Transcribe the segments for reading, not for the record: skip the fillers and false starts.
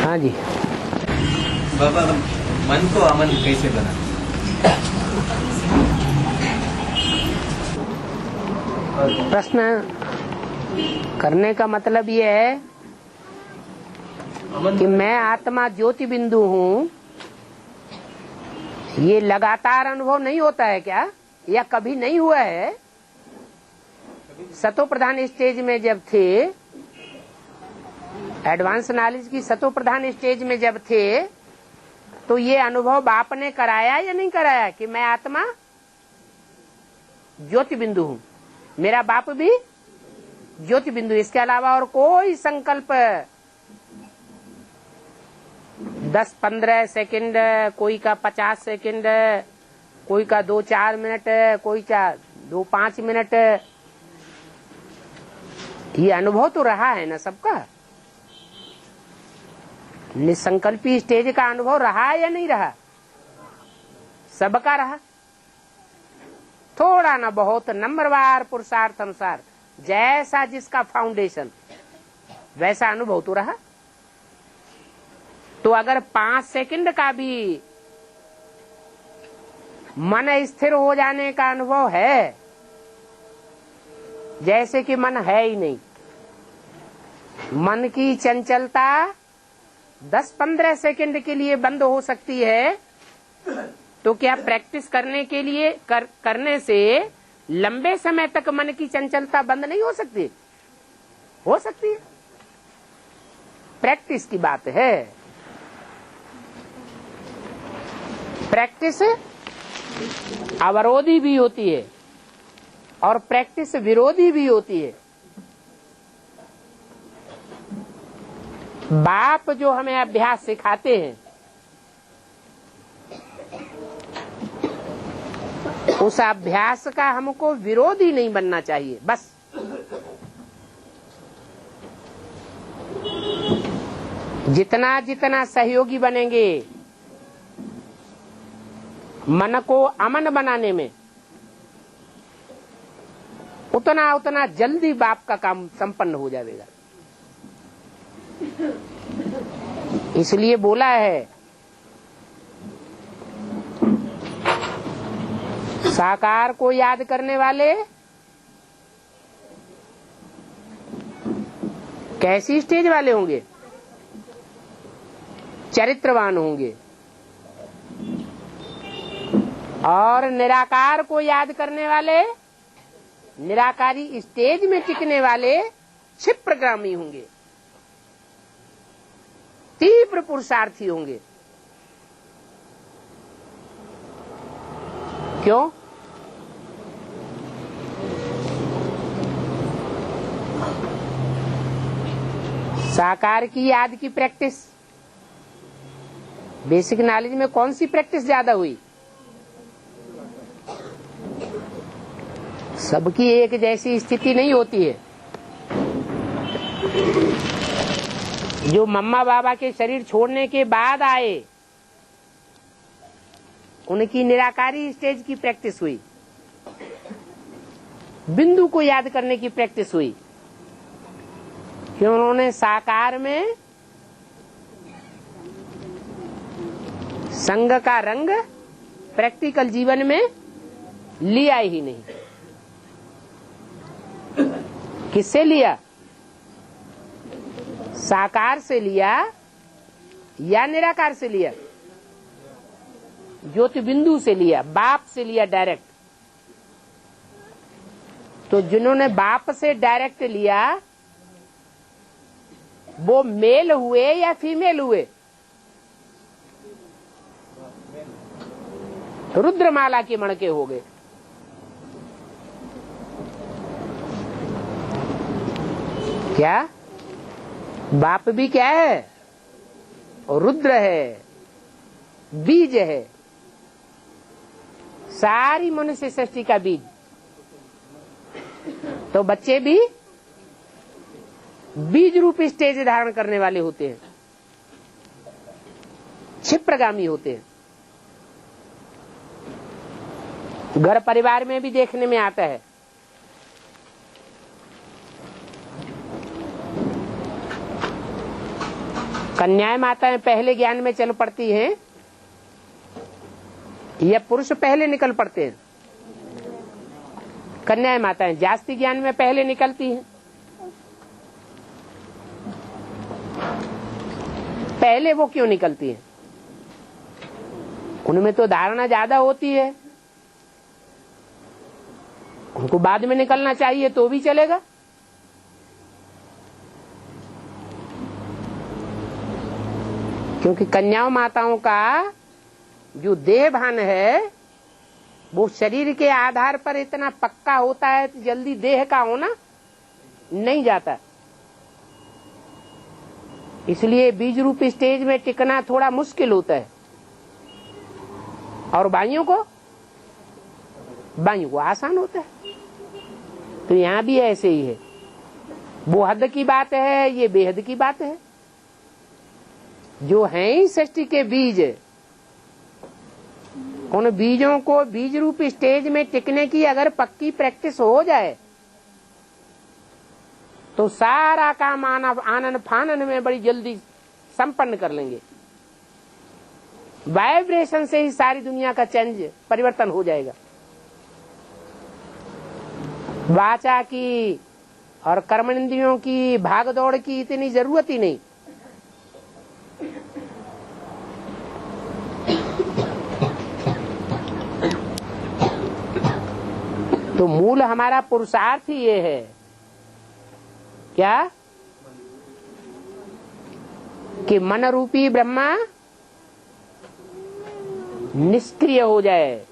हाँ जी बाबा, मन को अमन कैसे बना? प्रश्न करने का मतलब ये है कि मैं आत्मा ज्योति बिंदु हूँ, ये लगातार अनुभव नहीं होता है क्या, या कभी नहीं हुआ है? सतो प्रधान स्टेज में जब थे, एडवांस नॉलेज की सतो प्रधान स्टेज में जब थे, तो ये अनुभव आपने कराया या नहीं कराया कि मैं आत्मा ज्योति बिंदु हूँ, मेरा बाप भी ज्योति बिंदु, इसके अलावा और कोई संकल्प 10-15 सेकंड, कोई का 50 सेकंड, कोई का 2-4 मिनट, कोई का 2-5 मिनट, ये अनुभव तो रहा है ना सबका। निसंकल्पी स्टेज का अनुभव रहा या नहीं रहा? सबका रहा। थोड़ा ना बहुत, नंबरवार पुरुषार्थ अनुसार, जैसा जिसका फाउंडेशन वैसा अनुभव तो रहा। तो अगर 5 सेकंड का भी मन स्थिर हो जाने का अनुभव है, जैसे कि मन है ही नहीं, मन की चंचलता 10-15 सेकंड के लिए बंद हो सकती है, तो क्या प्रैक्टिस करने के लिए करने से लंबे समय तक मन की चंचलता बंद नहीं हो सकती? हो सकती है। प्रैक्टिस की बात है। प्रैक्टिस अवरोधी भी होती है और प्रैक्टिस विरोधी भी होती है। बाप जो हमें अभ्यास सिखाते हैं, उस अभ्यास का हमको विरोधी नहीं बनना चाहिए। बस जितना जितना सहयोगी बनेंगे मन को अमन बनाने में, उतना उतना जल्दी बाप का काम संपन्न हो जाएगा। इसलिए बोला है, साकार को याद करने वाले कैसी स्टेज वाले होंगे? चरित्रवान होंगे। और निराकार को याद करने वाले, निराकारी स्टेज में टिकने वाले क्षिप्रगामी होंगे, तीव्र पुरुषार्थी होंगे। क्यों? साकार की याद की प्रैक्टिस, बेसिक नॉलेज में कौन सी प्रैक्टिस ज्यादा हुई? सबकी एक जैसी स्थिति नहीं होती है। जो मम्मा बाबा के शरीर छोड़ने के बाद आए, उनकी निराकारी स्टेज की प्रैक्टिस हुई, बिंदु को याद करने की प्रैक्टिस हुई, कि उन्होंने साकार में संग का रंग प्रैक्टिकल जीवन में लिया ही नहीं। किससे लिया? साकार से लिया या निराकार से लिया? ज्योति बिंदु से लिया, बाप से लिया डायरेक्ट। तो जिन्होंने बाप से डायरेक्ट लिया, वो मेल हुए या फीमेल हुए? रुद्रमाला के मणके हो गए। क्या? बाप भी क्या है? रुद्र है, बीज है, सारी मनुष्य सृष्टि का बीज। तो बच्चे भी बीज रूप स्टेज धारण करने वाले होते हैं, क्षिप्रगामी होते हैं। घर परिवार में भी देखने में आता है। कन्याएं माताएं पहले ज्ञान में चल पड़ती हैं या पुरुष पहले निकल पड़ते हैं? कन्याएं माताएं जास्ती ज्ञान में पहले निकलती हैं। पहले वो क्यों निकलती हैं? उनमें तो धारणा ज्यादा होती है, उनको बाद में निकलना चाहिए तो भी चलेगा। क्योंकि कन्याओं माताओं का जो देह भान है वो शरीर के आधार पर इतना पक्का होता है तो जल्दी देह का होना नहीं जाता। इसलिए बीज रूप स्टेज में टिकना थोड़ा मुश्किल होता है। और बाइयों को आसान होता है। तो यहाँ भी ऐसे ही है। वो हद की बात है, ये बेहद की बात है। जो है ही सृष्टि के बीज, उन बीजों को बीज रूप स्टेज में टिकने की अगर पक्की प्रैक्टिस हो जाए तो सारा काम आनन फानन में बड़ी जल्दी संपन्न कर लेंगे। वाइब्रेशन से ही सारी दुनिया का चेंज परिवर्तन हो जाएगा। वाचा की और कर्मेंद्रियों की भाग दौड़ की इतनी जरूरत ही नहीं। तो मूल हमारा पुरुषार्थ ही ये है, क्या कि मन रूपी ब्रह्मा निष्क्रिय हो जाए।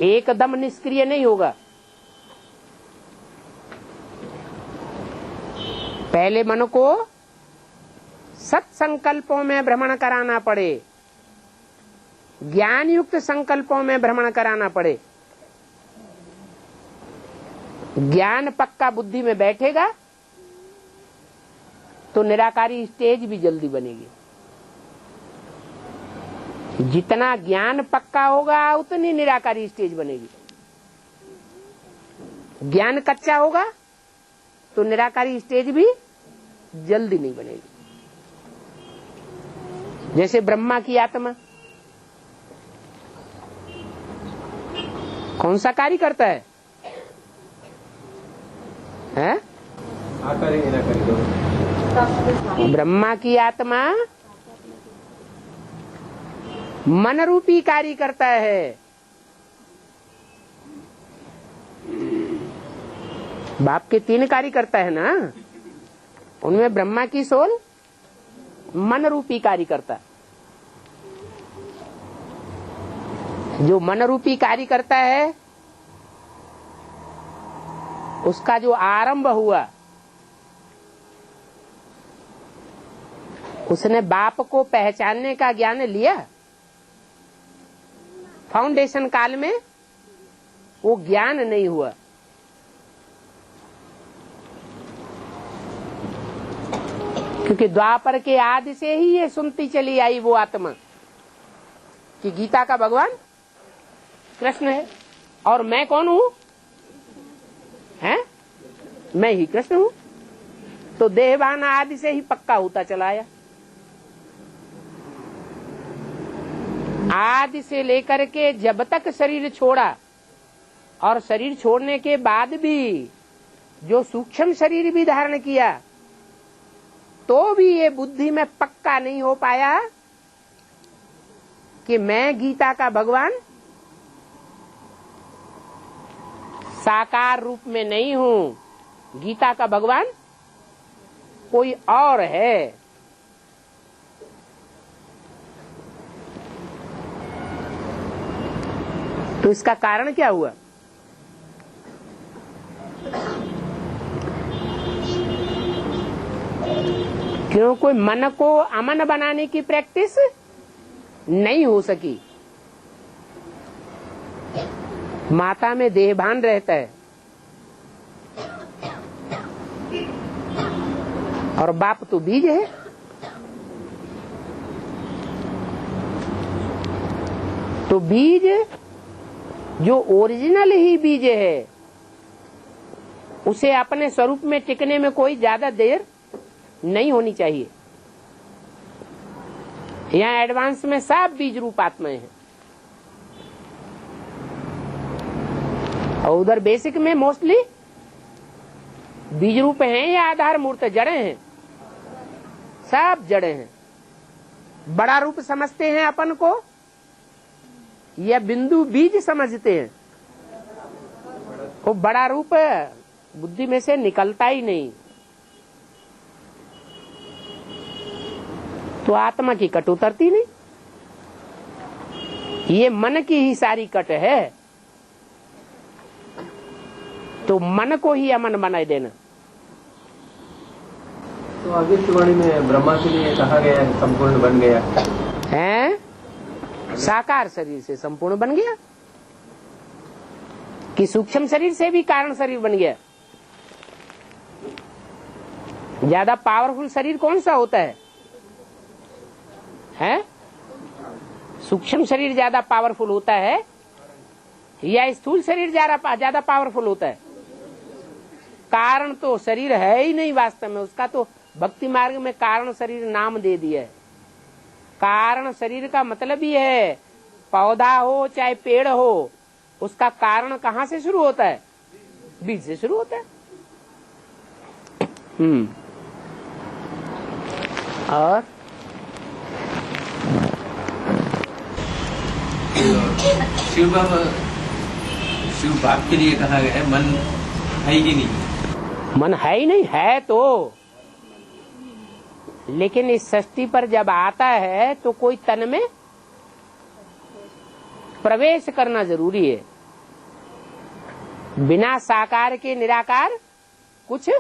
एकदम निष्क्रिय नहीं होगा। पहले मन को सत्संकल्पों में भ्रमण कराना पड़े, ज्ञान युक्त संकल्पों में भ्रमण कराना पड़े। ज्ञान पक्का बुद्धि में बैठेगा तो निराकारी स्टेज भी जल्दी बनेगी। जितना ज्ञान पक्का होगा उतनी निराकारी स्टेज बनेगी। ज्ञान कच्चा होगा तो निराकारी स्टेज भी जल्दी नहीं बनेगी। जैसे ब्रह्मा की आत्मा कौन सा कार्य करता है? ब्रह्मा की आत्मा मन रूपी कार्य करता है। बाप के 3 कार्य करता है ना, उनमें ब्रह्मा की सोल मन रूपी कार्य करता है। जो मन रूपी कार्य करता है उसका जो आरंभ हुआ, उसने बाप को पहचानने का ज्ञान लिया। फाउंडेशन काल में वो ज्ञान नहीं हुआ। क्योंकि द्वापर के आदि से ही ये सुनती चली आई वो आत्मा कि गीता का भगवान कृष्ण है और मैं कौन हूँ? मैं ही कृष्ण हूँ। तो देहभान आदि से ही पक्का होता चला आया। आदि से लेकर के जब तक शरीर छोड़ा और शरीर छोड़ने के बाद भी जो सूक्ष्म शरीर भी धारण किया तो भी ये बुद्धि में पक्का नहीं हो पाया कि मैं गीता का भगवान साकार रूप में नहीं हूँ, गीता का भगवान कोई और है। तो इसका कारण क्या हुआ? क्यों? कोई मन को अमन बनाने की प्रैक्टिस नहीं हो सकी। माता में देहभान रहता है और बाप तो बीज है। तो बीज जो ओरिजिनल ही बीज है उसे अपने स्वरूप में टिकने में कोई ज्यादा देर नहीं होनी चाहिए। यहाँ एडवांस में सब बीज रूप आत्माएं हैं, और उधर बेसिक में मोस्टली बीज रूप हैं या आधार मूर्त जड़े हैं, सब जड़े हैं। बड़ा रूप समझते हैं अपन को या बिंदु बीज समझते हैं? वो बड़ा रूप बुद्धि में से निकलता ही नहीं। तो आत्मा की कट उतरती नहीं। ये मन की ही सारी कट है, तो मन को ही अमन बना देना। तो आगे की वाणी में ब्रह्मा के लिए कहा गया है संपूर्ण बन गया है, साकार शरीर से संपूर्ण बन गया कि सूक्ष्म शरीर से भी कारण शरीर बन गया? ज्यादा पावरफुल शरीर कौन सा होता है? हैं? सूक्ष्म शरीर ज्यादा पावरफुल होता है या स्थूल शरीर ज्यादा पावरफुल होता है? कारण तो शरीर है ही नहीं वास्तव में, उसका तो भक्ति मार्ग में कारण शरीर नाम दे दिया है। कारण शरीर का मतलब ही है पौधा हो चाहे पेड़ हो, उसका कारण कहाँ से शुरू होता है? बीज से शुरू होता है। और शिव बाप के लिए कहा गया है मन है ही नहीं। मन है ही नहीं है तो, लेकिन इस सृष्टि पर जब आता है तो कोई तन में प्रवेश करना जरूरी है। बिना साकार के निराकार कुछ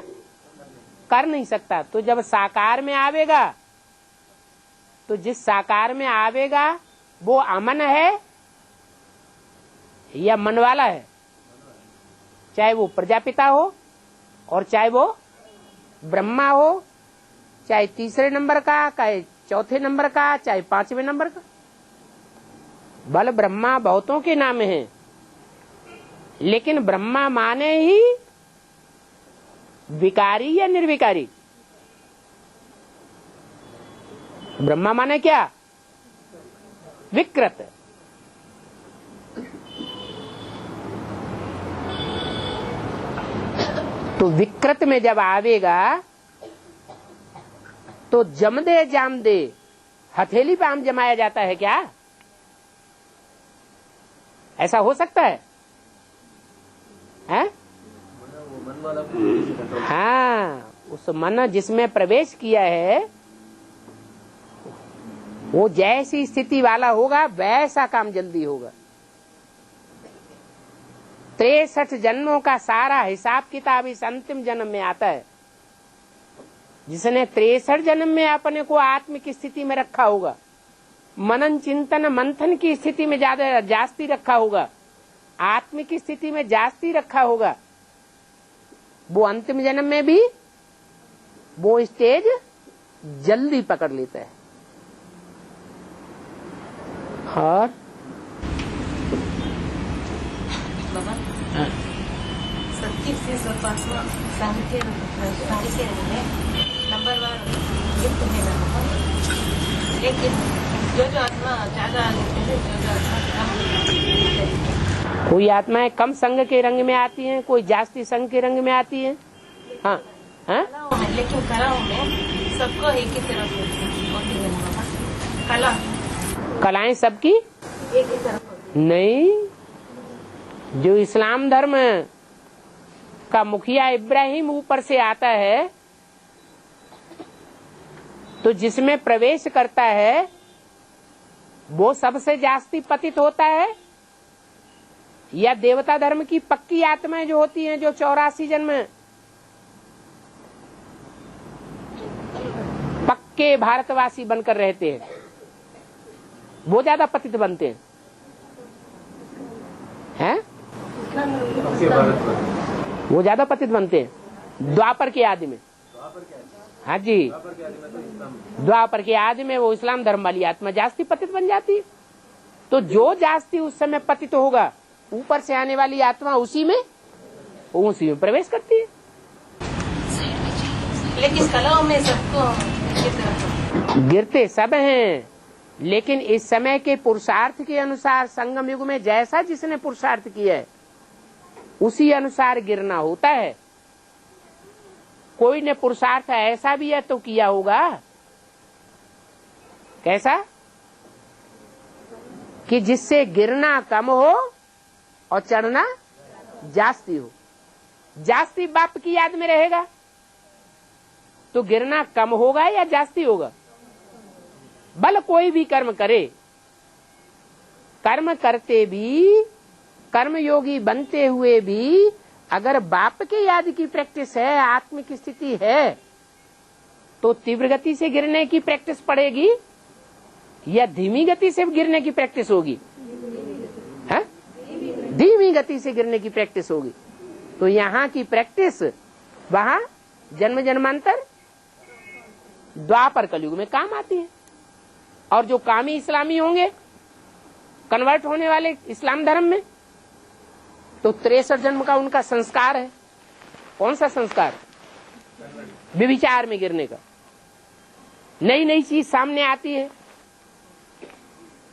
कर नहीं सकता। तो जब साकार में आवेगा, तो जिस साकार में आवेगा वो अमन है या मन वाला है? चाहे वो प्रजापिता हो और चाहे वो ब्रह्मा हो, चाहे तीसरे नंबर का, चाहे चौथे नंबर का, चाहे पांचवें नंबर का। बल ब्रह्मा बहुतों के नाम हैं, लेकिन ब्रह्मा माने ही विकारी या निर्विकारी? ब्रह्मा माने क्या? विकृत। तो विकृत में जब आवेगा तो जम दे जाम दे, हथेली पे आम जमाया जाता है क्या? ऐसा हो सकता है? हाँ, उस मन जिसमें प्रवेश किया है वो जैसी स्थिति वाला होगा वैसा काम जल्दी होगा। 63 जन्मों का सारा हिसाब किताब इस अंतिम जन्म में आता है। जिसने 63 जन्म में अपने को आत्म की स्थिति में रखा होगा, मनन चिंतन मंथन की स्थिति में ज्यादा जास्ती रखा होगा, आत्म की स्थिति में जास्ती रखा होगा, वो अंतिम जन्म में भी वो स्टेज जल्दी पकड़ लेता है। और सत्य से सर्वात्मा साहित्य नंबर 1 युक्त है ना, लेकिन जो आत्मा ज्यादा कोई आत्माएं कम संग के रंग में आती हैं, कोई जास्ती संग के रंग में आती हैं। हाँ हाँ, लेकिन कलाओं में सबको एक ही तरफ होती है बाबा। कलाएं सबकी एक ही तरफ नहीं। जो इस्लाम धर्म का मुखिया इब्राहिम ऊपर से आता है, तो जिसमें प्रवेश करता है वो सबसे जास्ती पतित होता है, या देवता धर्म की पक्की आत्माएं जो होती हैं, जो 84 जन्म पक्के भारतवासी बनकर रहते हैं, वो ज्यादा पतित बनते हैं? वो ज्यादा पतित बनते हैं द्वापर के आदि में। हाँ जी, द्वापर के आदि में वो इस्लाम धर्म वाली आत्मा जास्ती पतित बन जाती है। तो जो जास्ती उस समय पतित होगा, ऊपर से आने वाली आत्मा उसी में प्रवेश करती है। लेकिन कलाओं में सबको गिरते सब हैं, लेकिन इस समय के पुरुषार्थ के अनुसार संगम युग में जैसा जिसने पुरुषार्थ किया है उसी अनुसार गिरना होता है। कोई ने पुरुषार्थ ऐसा भी है तो किया होगा, कैसा कि जिससे गिरना कम हो और चढ़ना जास्ती हो। जास्ती बाप की याद में रहेगा तो गिरना कम होगा या जास्ती होगा? भले कोई भी कर्म करे, कर्म करते भी, कर्म योगी बनते हुए भी अगर बाप के याद की प्रैक्टिस है, आत्म की स्थिति है, तो तीव्र गति से गिरने की प्रैक्टिस पड़ेगी या धीमी गति से गिरने की प्रैक्टिस होगी? है धीमी गति से गिरने की प्रैक्टिस होगी। तो यहाँ की प्रैक्टिस वहां जन्म जन्मांतर द्वापर कलयुग में काम आती है। और जो कामी इस्लामी होंगे, कन्वर्ट होने वाले इस्लाम धर्म में, तो 63 जन्म का उनका संस्कार है। कौन सा संस्कार? व्यभिचार में गिरने का। नई नई चीज सामने आती है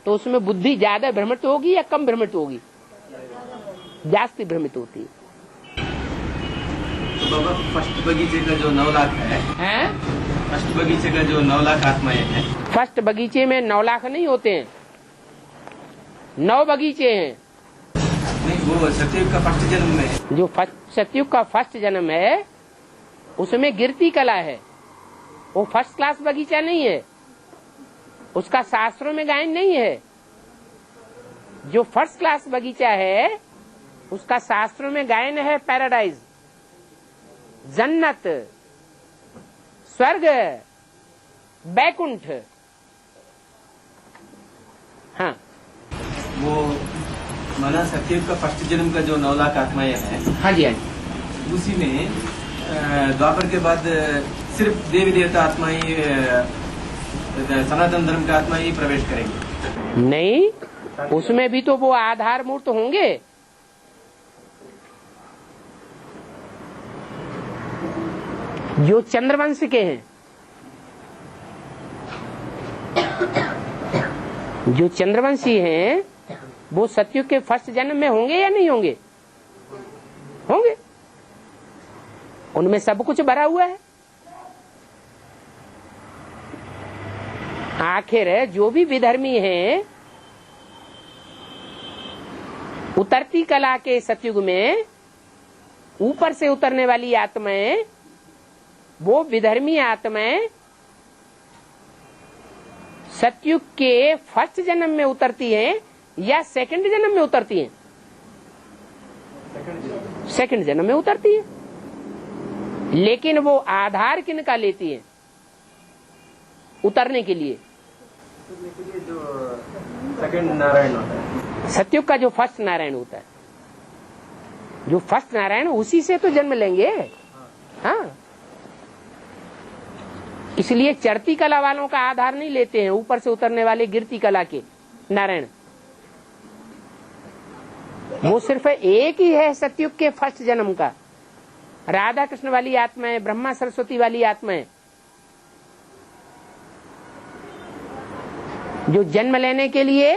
तो उसमें बुद्धि ज्यादा भ्रमित होगी या कम भ्रमित होगी? जास्ती भ्रमित होती है। तो बाबा फर्स्ट बगीचे का जो 9 लाख है, फर्स्ट बगीचे का जो 9 लाख आत्माएं हैं, फर्स्ट बगीचे में 9 लाख नहीं होते हैं, 9 बगीचे हैं। नहीं, वो सतयुग का फर्स्ट जन्म में है। जो सतयुग का फर्स्ट जन्म है उसमें गिरती कला है, वो फर्स्ट क्लास बगीचा नहीं है, उसका शास्त्रों में गायन नहीं है। जो फर्स्ट क्लास बगीचा है उसका शास्त्रों में गायन है पैराडाइज, जन्नत, स्वर्ग, बैकुंठ। हाँ, वो माना सतयुग का फर्स्ट जन्म का जो 9 लाख आत्माएं हैं, हाँ जी, हाँ जी, उसी में द्वापर के बाद सिर्फ देवी देवता आत्माएं, सनातन धर्म का आत्मा ही प्रवेश करेंगे। नहीं, उसमें भी तो वो आधार मूर्त होंगे। जो चंद्रवंश के हैं, जो चंद्रवंशी हैं, वो सतयुग के फर्स्ट जन्म में होंगे या नहीं होंगे? होंगे। उनमें सब कुछ भरा हुआ है। आखिर जो भी विधर्मी हैं, उतरती कला के सतयुग में ऊपर से उतरने वाली आत्माएं, वो विधर्मी आत्माएं सतयुग के फर्स्ट जन्म में उतरती हैं या सेकंड जन्म में उतरती हैं? सेकंड जन्म में उतरती है। लेकिन वो आधार किनका लेती है उतरने के लिए? जो सेकंड नारायण होता है, सतयुग का जो फर्स्ट नारायण होता है, जो फर्स्ट नारायण, उसी से तो जन्म लेंगे। हाँ, इसलिए चढ़ती कला वालों का आधार नहीं लेते हैं, ऊपर से उतरने वाले गिरती कला के नारायण। वो सिर्फ एक ही है सतयुग के फर्स्ट जन्म का, राधा कृष्ण वाली आत्माएं, ब्रह्मा सरस्वती वाली आत्माएं, जो जन्म लेने के लिए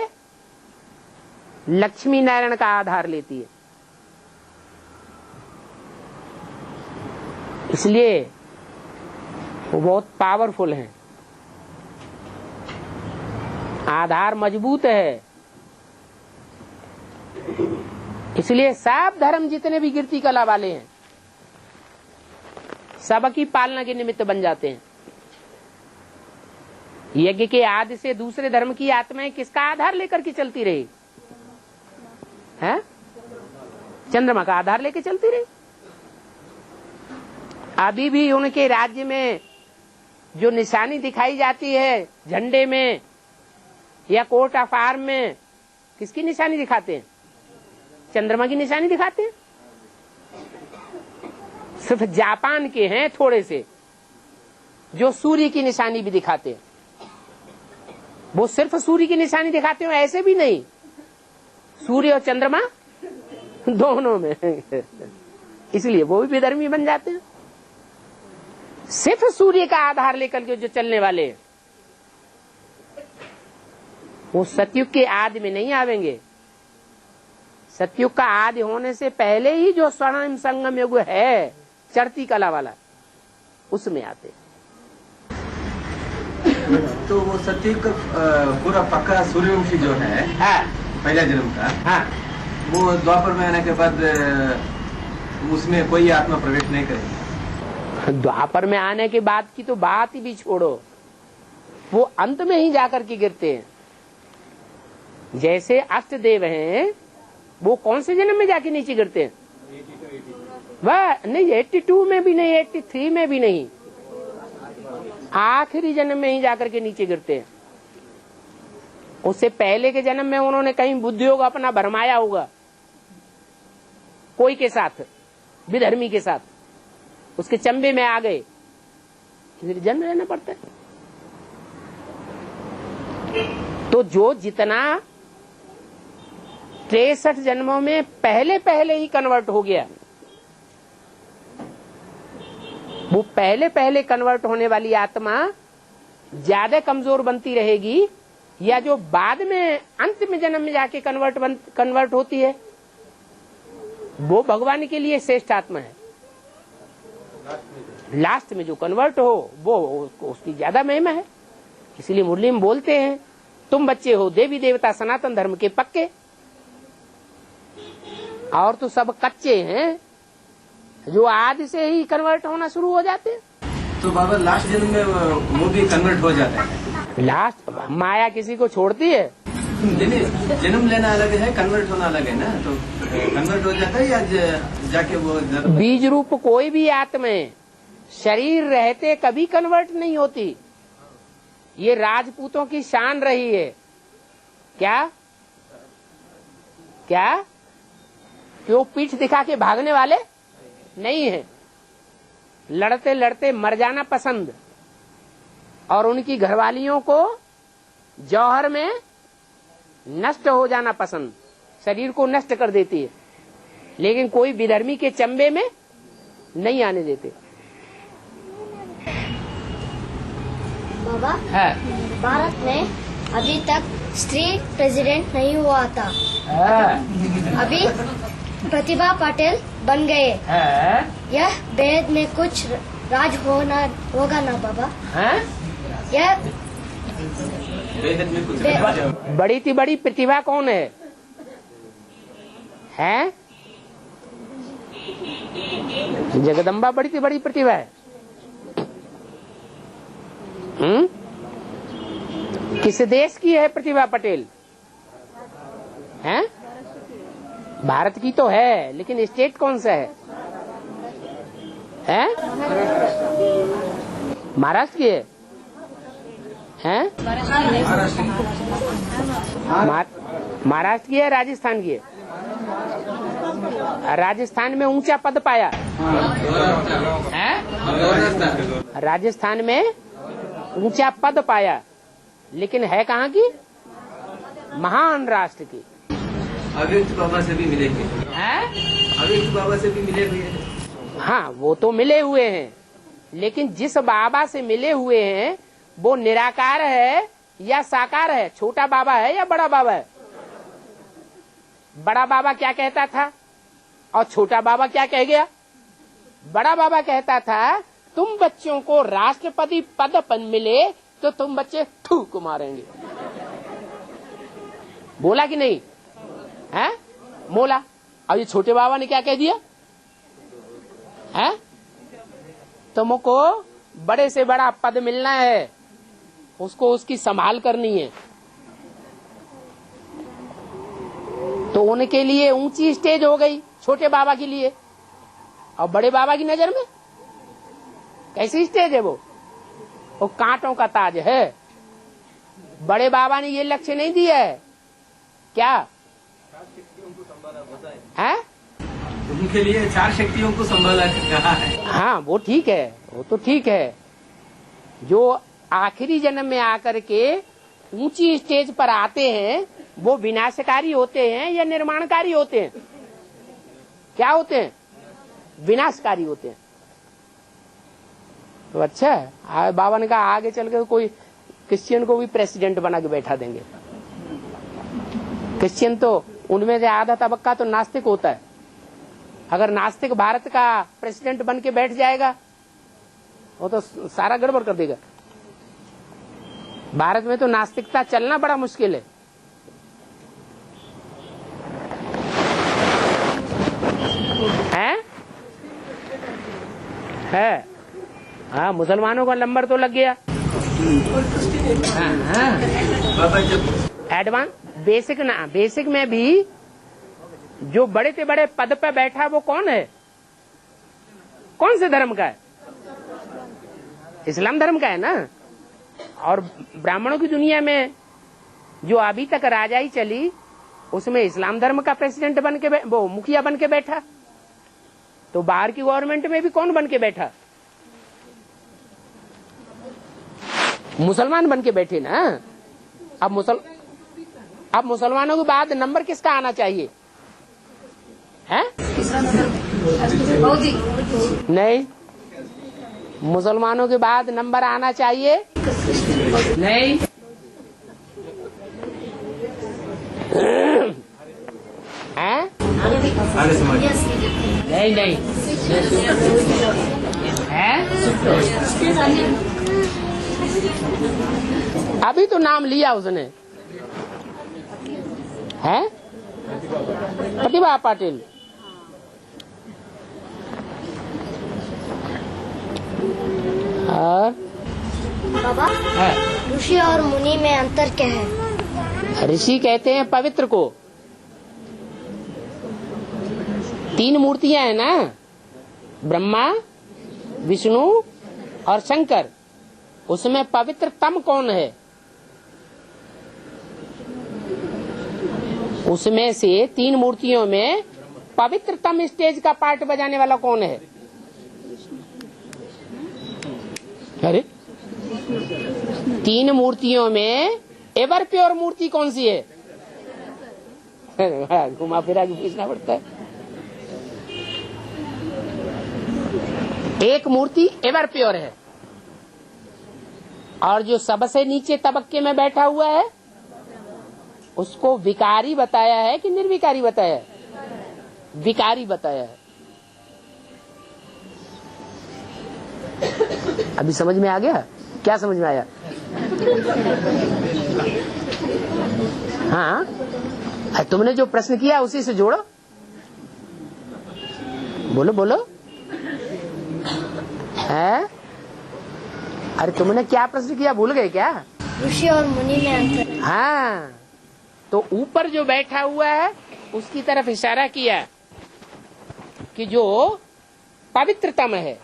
लक्ष्मी नारायण का आधार लेती है। इसलिए वो बहुत पावरफुल हैं, आधार मजबूत है। इसलिए सब धर्म जितने भी गिरती कला वाले हैं, सबकी पालना के निमित्त बन जाते हैं। यज्ञ के आदि से दूसरे धर्म की आत्माएं किसका आधार लेकर के चलती रही? है चंद्रमा का आधार लेकर चलती रही। अभी भी उनके राज्य में जो निशानी दिखाई जाती है झंडे में या कोर्ट ऑफ आर्म में, किसकी निशानी दिखाते हैं? चंद्रमा की निशानी दिखाते हैं। सिर्फ जापान के हैं थोड़े से जो सूर्य की निशानी भी दिखाते हैं। वो सिर्फ सूर्य की निशानी दिखाते हो, ऐसे भी नहीं, सूर्य और चंद्रमा दोनों में। इसलिए वो भी विधर्मी बन जाते हैं। सिर्फ सूर्य का आधार लेकर के जो चलने वाले, वो सतयुग के आदि में नहीं आवेंगे। सतयुग का आदि होने से पहले ही जो स्वर्णिम संगम युग है चढ़ती कला वाला, उसमें आते। तो वो सतयुग का पूरा पक्का सूर्यवंशी जो है, हाँ, पहला जन्म का, हाँ, वो द्वापर में आने के बाद उसमें कोई आत्मा प्रवेश नहीं करेगी। द्वापर में आने के बाद की तो बात ही भी छोड़ो, वो अंत में ही जाकर के गिरते हैं। जैसे अष्टदेव हैं, वो कौन से जन्म में जाके नीचे गिरते हैं? वह नहीं 82 में भी नहीं, 83 में भी नहीं, आखिरी जन्म में ही जाकर के नीचे गिरते हैं। उससे पहले के जन्म में उन्होंने कहीं बुद्धियोग अपना भरमाया होगा कोई के साथ, विधर्मी के साथ, उसके चंबे में आ गए, फिर जन्म लेना पड़ता है। तो जो जितना 63 जन्मों में पहले पहले ही कन्वर्ट हो गया, वो पहले पहले कन्वर्ट होने वाली आत्मा ज्यादा कमजोर बनती रहेगी, या जो बाद में अंत में जन्म में जाके कन्वर्ट होती है, वो भगवान के लिए श्रेष्ठ आत्मा है। लास्ट में जो कन्वर्ट हो वो उसकी ज्यादा महिमा है। इसलिए मुरली में बोलते हैं, तुम बच्चे हो देवी देवता सनातन धर्म के पक्के, और तो सब कच्चे हैं जो आदि से ही कन्वर्ट होना शुरू हो जाते हैं। तो बाबा लास्ट जन्म में वो भी कन्वर्ट हो जाता है। लास्ट माया किसी को छोड़ती है? जन्म लेना अलग है, कन्वर्ट होना अलग है ना। तो कन्वर्ट हो जाता है या जाके वो बीज रूप कोई भी आत्माएं शरीर रहते कभी कन्वर्ट नहीं होती। ये राजपूतों की शान रही है। क्या क्या कि वो पीठ दिखा के भागने वाले नहीं है, लड़ते लड़ते मर जाना पसंद, और उनकी घरवालियों को जौहर में नष्ट हो जाना पसंद, शरीर को नष्ट कर देती है, लेकिन कोई विधर्मी के चंबे में नहीं आने देते। बाबा, है भारत में अभी तक स्त्री प्रेसिडेंट नहीं हुआ था। अभी प्रतिभा पाटिल बन गए। यह बेहद में कुछ राज होगा ना बाबा? यह बड़ी थी बड़ी प्रतिभा कौन है? हैं? जगदम्बा बड़ी थी बड़ी प्रतिभा है। किस देश की है प्रतिभा पटेल? हैं? भारत की तो है, लेकिन स्टेट कौन सा है? हैं? महाराष्ट्र की है? हैं? महाराष्ट्र की है, राजस्थान की है? राजस्थान में ऊंचा पद पाया है। राजस्थान में ऊंचा पद पाया, लेकिन है कहाँ की? महान राष्ट्र की। अव्यक्त बाबा से भी मिले हैं? अव्यक्त बाबा से भी मिले हुए हैं। हाँ, वो तो मिले हुए हैं, लेकिन जिस बाबा से मिले हुए हैं वो निराकार है या साकार है? छोटा बाबा है या बड़ा बाबा है? बड़ा बाबा क्या कहता था और छोटा बाबा क्या कह गया? बड़ा बाबा कहता था, तुम बच्चों को राष्ट्रपति पद मिले तो तुम बच्चे थूक मारेंगे। बोला कि नहीं? है बोला। अब ये छोटे बाबा ने क्या कह दिया? है तुमको बड़े से बड़ा पद मिलना है, उसको उसकी संभाल करनी है। तो उनके लिए ऊंची स्टेज हो गई छोटे बाबा के लिए, और बड़े बाबा की नजर में कैसी स्टेज है? वो कांटों का ताज है। बड़े बाबा ने ये लक्ष्य नहीं दिया है क्या? है उनके लिए 4 शक्तियों को संभाला कहा है। हाँ, वो ठीक है, वो तो ठीक है। जो आखिरी जन्म में आकर के ऊंची स्टेज पर आते हैं वो विनाशकारी होते हैं या निर्माणकारी होते हैं? क्या होते हैं? विनाशकारी होते हैं। तो अच्छा है, बाबा ने कहा आगे चल के कोई क्रिश्चियन को भी प्रेसिडेंट बना के बैठा देंगे। क्रिश्चियन तो उनमें से आधा तबक्का तो नास्तिक होता है। अगर नास्तिक भारत का प्रेसिडेंट बन के बैठ जाएगा वो तो सारा गड़बड़ कर देगा। भारत में तो नास्तिकता चलना बड़ा मुश्किल है। है? हाँ, मुसलमानों का नंबर तो लग गया। एडवांस बेसिक में भी जो बड़े से बड़े पद पे बैठा वो कौन है? कौन से धर्म का है? इस्लाम धर्म का है ना। और ब्राह्मणों की दुनिया में जो अभी तक राजाई चली उसमें इस्लाम धर्म का प्रेसिडेंट बन के वो मुखिया बन के बैठा। तो बाहर की गवर्नमेंट में भी कौन बन के बैठा? मुसलमान बन के बैठे ना। अब मुसलमानों के बाद नंबर किसका आना चाहिए? है? नहीं, मुसलमानों के बाद नंबर आना चाहिए नहीं। है? नहीं है? अभी तो नाम लिया उसने, है? प्रतिभा पाटिल। और बाबा, ऋषि और मुनि में अंतर क्या है? ऋषि कहते हैं पवित्र को। 3 मूर्तियां हैं ना, ब्रह्मा, विष्णु और शंकर। उसमें पवित्रतम कौन है? उसमें से 3 मूर्तियों में पवित्रतम स्टेज का पार्ट बजाने वाला कौन है? अरे 3 मूर्तियों में एवर प्योर मूर्ति कौन सी है? घुमा फिरा के पूछना पड़ता है। एक मूर्ति एवर प्योर है और जो सबसे नीचे तबक्के में बैठा हुआ है उसको विकारी बताया है कि निर्विकारी बताया है? विकारी बताया है। अभी समझ में आ गया? क्या समझ में आया? हाँ, तुमने जो प्रश्न किया उसी से जोड़ो। बोलो बोलो। है? अरे तुमने क्या प्रश्न किया, भूल गए क्या? ऋषि और मुनि में अंतर। हाँ, तो ऊपर जो बैठा हुआ है उसकी तरफ इशारा किया कि जो पवित्रतम है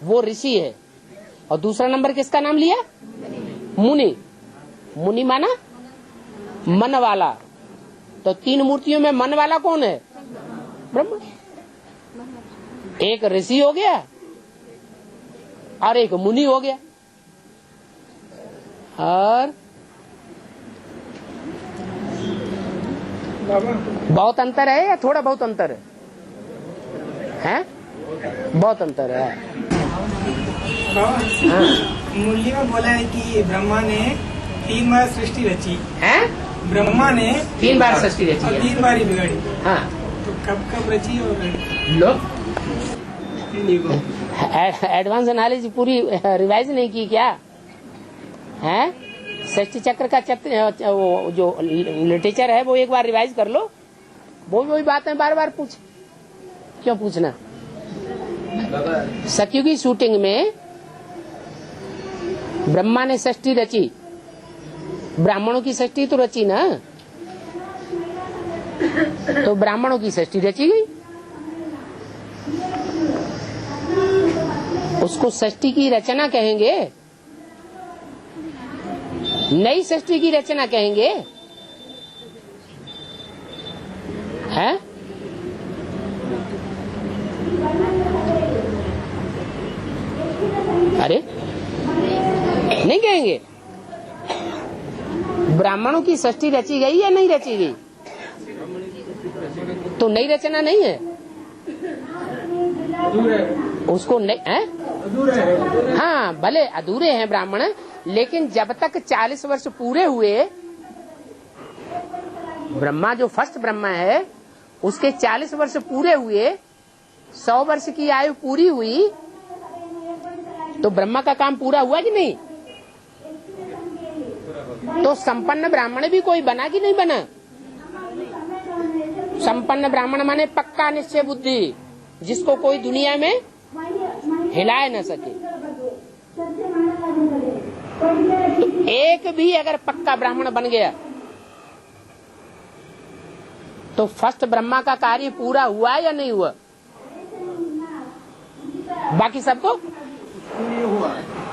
वो ऋषि है। और दूसरा नंबर किसका नाम लिया? मुनि। मुनि माना मन वाला। तो 3 मूर्तियों में मन वाला कौन है? ब्रह्मा। एक ऋषि हो गया और एक मुनि हो गया। और बहुत अंतर है या थोड़ा बहुत अंतर है? हैं? बहुत अंतर है। हाँ। मूल्य में बोला है कि ब्रह्मा ने 3 बार सृष्टि रची है। ब्रह्मा ने 3 बार सृष्टि रची और है। 3 बार ही बिगड़ी। हाँ, तो कब रची? और लोग एडवांस नॉलेज पूरी रिवाइज नहीं की क्या? है? सृष्टि चक्र का वो जो लिटरेचर है वो एक बार रिवाइज कर लो। वही बातें बार बार पूछ, क्यों पूछना? सत्यु की शूटिंग में ब्रह्मा ने सृष्टि रची, ब्राह्मणों की सृष्टि तो रची ना। तो ब्राह्मणों की सृष्टि रची गई, उसको सृष्टि की रचना कहेंगे, नई सृष्टि की रचना कहेंगे। है? अरे नहीं कहेंगे। ब्राह्मणों की सृष्टि रची गई या नहीं रची गई? तो नई रचना नहीं है उसको नहीं है? हाँ, भले अधूरे हैं ब्राह्मण, लेकिन जब तक 40 वर्ष पूरे हुए ब्रह्मा जो फर्स्ट ब्रह्मा है उसके 40 वर्ष पूरे हुए, 100 वर्ष की आयु पूरी हुई, तो ब्रह्मा का काम पूरा हुआ कि नहीं? तो संपन्न ब्राह्मण भी कोई बना कि नहीं बना? संपन्न ब्राह्मण माने पक्का निश्चय बुद्धि, जिसको कोई दुनिया में हिलाए न सके। तो एक भी अगर पक्का ब्राह्मण बन गया तो फर्स्ट ब्रह्मा का कार्य पूरा हुआ या नहीं हुआ? बाकी सबको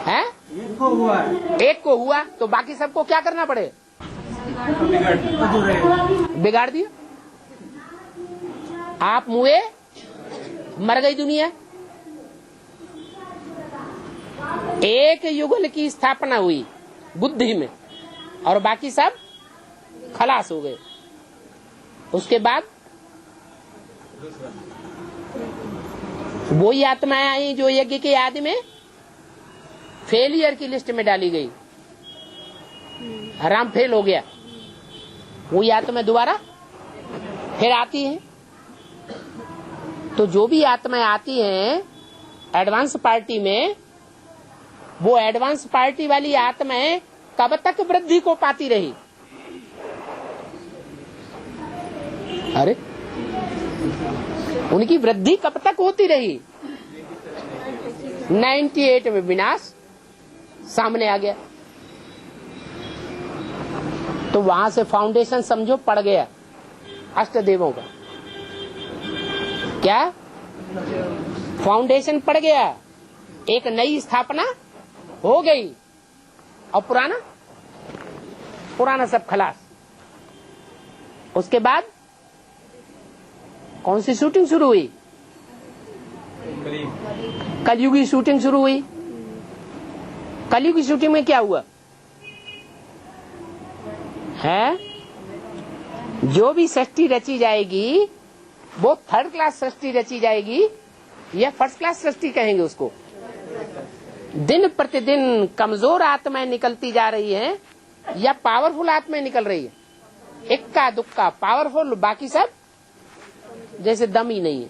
है? एक को हुआ तो बाकी सबको क्या करना पड़े? बिगाड़ दिया। आप मुए, मर गई दुनिया। एक युगल की स्थापना हुई बुद्धि में और बाकी सब खलास हो गए। उसके बाद वही आत्माएं आई जो यज्ञ के आदि में फेलियर की लिस्ट में डाली गई। राम फेल हो गया, वही आत्मा दोबारा फिर आती है। तो जो भी आत्माएं आती हैं एडवांस पार्टी में, वो एडवांस पार्टी वाली आत्माएं कब तक वृद्धि को पाती रही? अरे उनकी वृद्धि कब तक होती रही? 98 में विनाश सामने आ गया, तो वहां से फाउंडेशन समझो पड़ गया अष्टदेवों का। क्या फाउंडेशन पड़ गया, एक नई स्थापना हो गई और पुराना सब खलास। उसके बाद कौन सी शूटिंग शुरू हुई? कलयुग की शूटिंग शुरू हुई। कलयुग की शूटिंग में क्या हुआ है? जो भी सृष्टि रची जाएगी वो थर्ड क्लास सृष्टि रची जाएगी या फर्स्ट क्लास सृष्टि कहेंगे उसको। दिन प्रतिदिन कमजोर आत्माएं निकलती जा रही हैं या पावरफुल आत्माएं निकल रही है? इक्का दुक्का पावरफुल, बाकी सब जैसे दम ही नहीं है।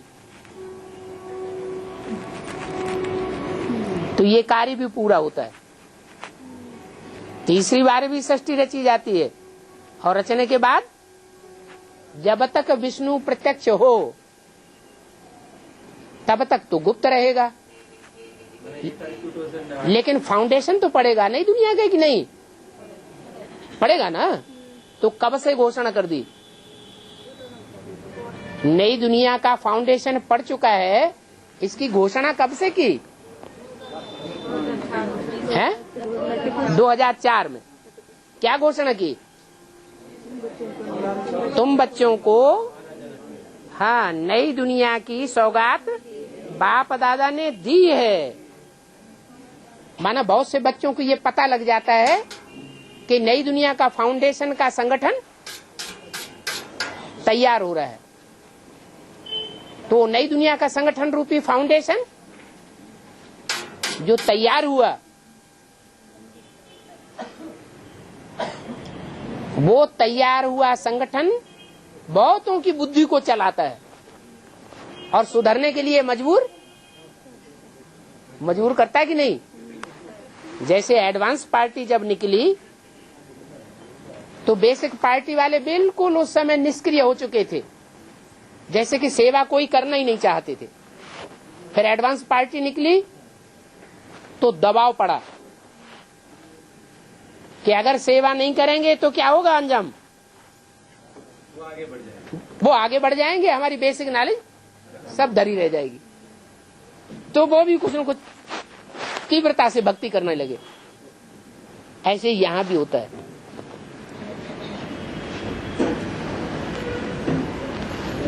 तो ये कार्य भी पूरा होता है। तीसरी बार भी सृष्टि रची जाती है और रचने के बाद जब तक विष्णु प्रत्यक्ष हो तब तक तो गुप्त रहेगा, लेकिन फाउंडेशन तो पड़ेगा नहीं दुनिया का कि नहीं पड़ेगा ना। तो कब से घोषणा कर दी? नई दुनिया का फाउंडेशन पड़ चुका है, इसकी घोषणा कब से की है? 2004 में। क्या घोषणा की? तुम बच्चों को हाँ नई दुनिया की सौगात बाप दादा ने दी है। माना बहुत से बच्चों को ये पता लग जाता है कि नई दुनिया का फाउंडेशन का संगठन तैयार हो रहा है। तो नई दुनिया का संगठन रूपी फाउंडेशन जो तैयार हुआ वो तैयार हुआ संगठन बहुतों की बुद्धि को चलाता है और सुधरने के लिए मजबूर करता है कि नहीं। जैसे एडवांस पार्टी जब निकली तो बेसिक पार्टी वाले बिल्कुल उस समय निष्क्रिय हो चुके थे, जैसे कि सेवा कोई करना ही नहीं चाहते थे। फिर एडवांस पार्टी निकली तो दबाव पड़ा कि अगर सेवा नहीं करेंगे तो क्या होगा अंजाम? वो आगे बढ़ जाएंगे, हमारी बेसिक नॉलेज सब धरी रह जाएगी। तो वो भी कुछ न कुछ तीव्रता से भक्ति करने लगे। ऐसे यहां भी होता है।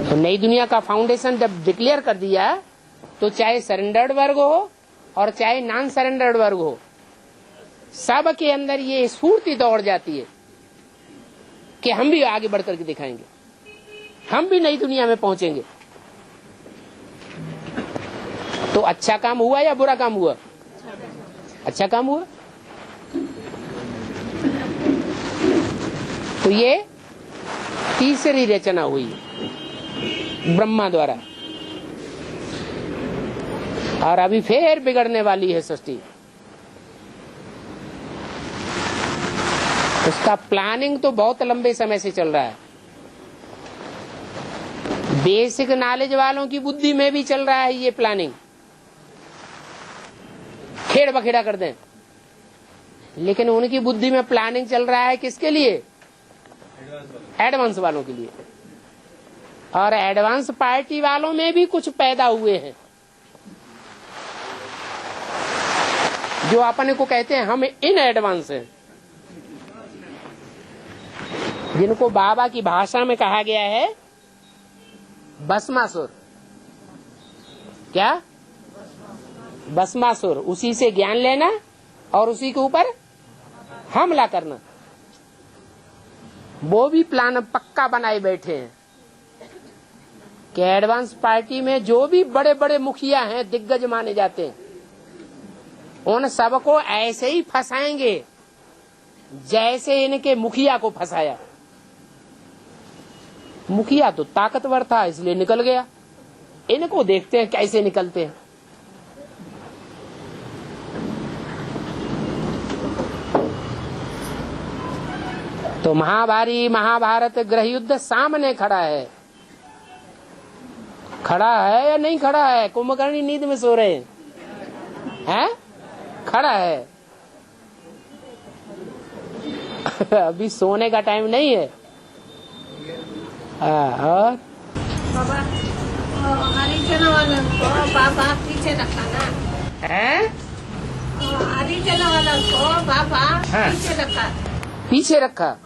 तो नई दुनिया का फाउंडेशन जब डिक्लेयर कर दिया तो चाहे सरेंडर्ड वर्ग हो और चाहे नॉन सरेंडर्ड वर्ग हो, सब के अंदर ये स्फूर्ति दौड़ जाती है कि हम भी आगे बढ़ करके दिखाएंगे, हम भी नई दुनिया में पहुंचेंगे। तो अच्छा काम हुआ या बुरा काम हुआ? अच्छा काम हुआ। तो ये तीसरी रचना हुई ब्रह्मा द्वारा, और अभी फिर बिगड़ने वाली है सृष्टि। उसका प्लानिंग तो बहुत लंबे समय से चल रहा है, बेसिक नॉलेज वालों की बुद्धि में भी चल रहा है ये प्लानिंग, खेड़ बखेड़ा कर दें, लेकिन उनकी बुद्धि में प्लानिंग चल रहा है किसके लिए? एडवांस वालों के लिए। और एडवांस पार्टी वालों में भी कुछ पैदा हुए हैं जो अपने को कहते हैं हम इन एडवांस हैं, जिनको बाबा की भाषा में कहा गया है भस्मासुर। क्या? भस्मासुर। उसी से ज्ञान लेना और उसी के ऊपर हमला करना, वो भी प्लान पक्का बनाए बैठे हैं कि एडवांस पार्टी में जो भी बड़े बड़े मुखिया हैं, दिग्गज माने जाते हैं, उन सबको ऐसे ही फंसाएंगे जैसे इनके मुखिया को फंसाया। मुखिया तो ताकतवर था इसलिए निकल गया, इनको देखते हैं कैसे निकलते हैं। तो महाभारी महाभारत गृह युद्ध सामने खड़ा है। खड़ा है या नहीं खड़ा है? कुंभकर्णी नींद में सो रहे हैं? खड़ा है। अभी सोने का टाइम नहीं है। और हरिजन वालों को बाबा पीछे रखा ना है? हरिजन वालों को बाबा पीछे रखा। पीछे रखा?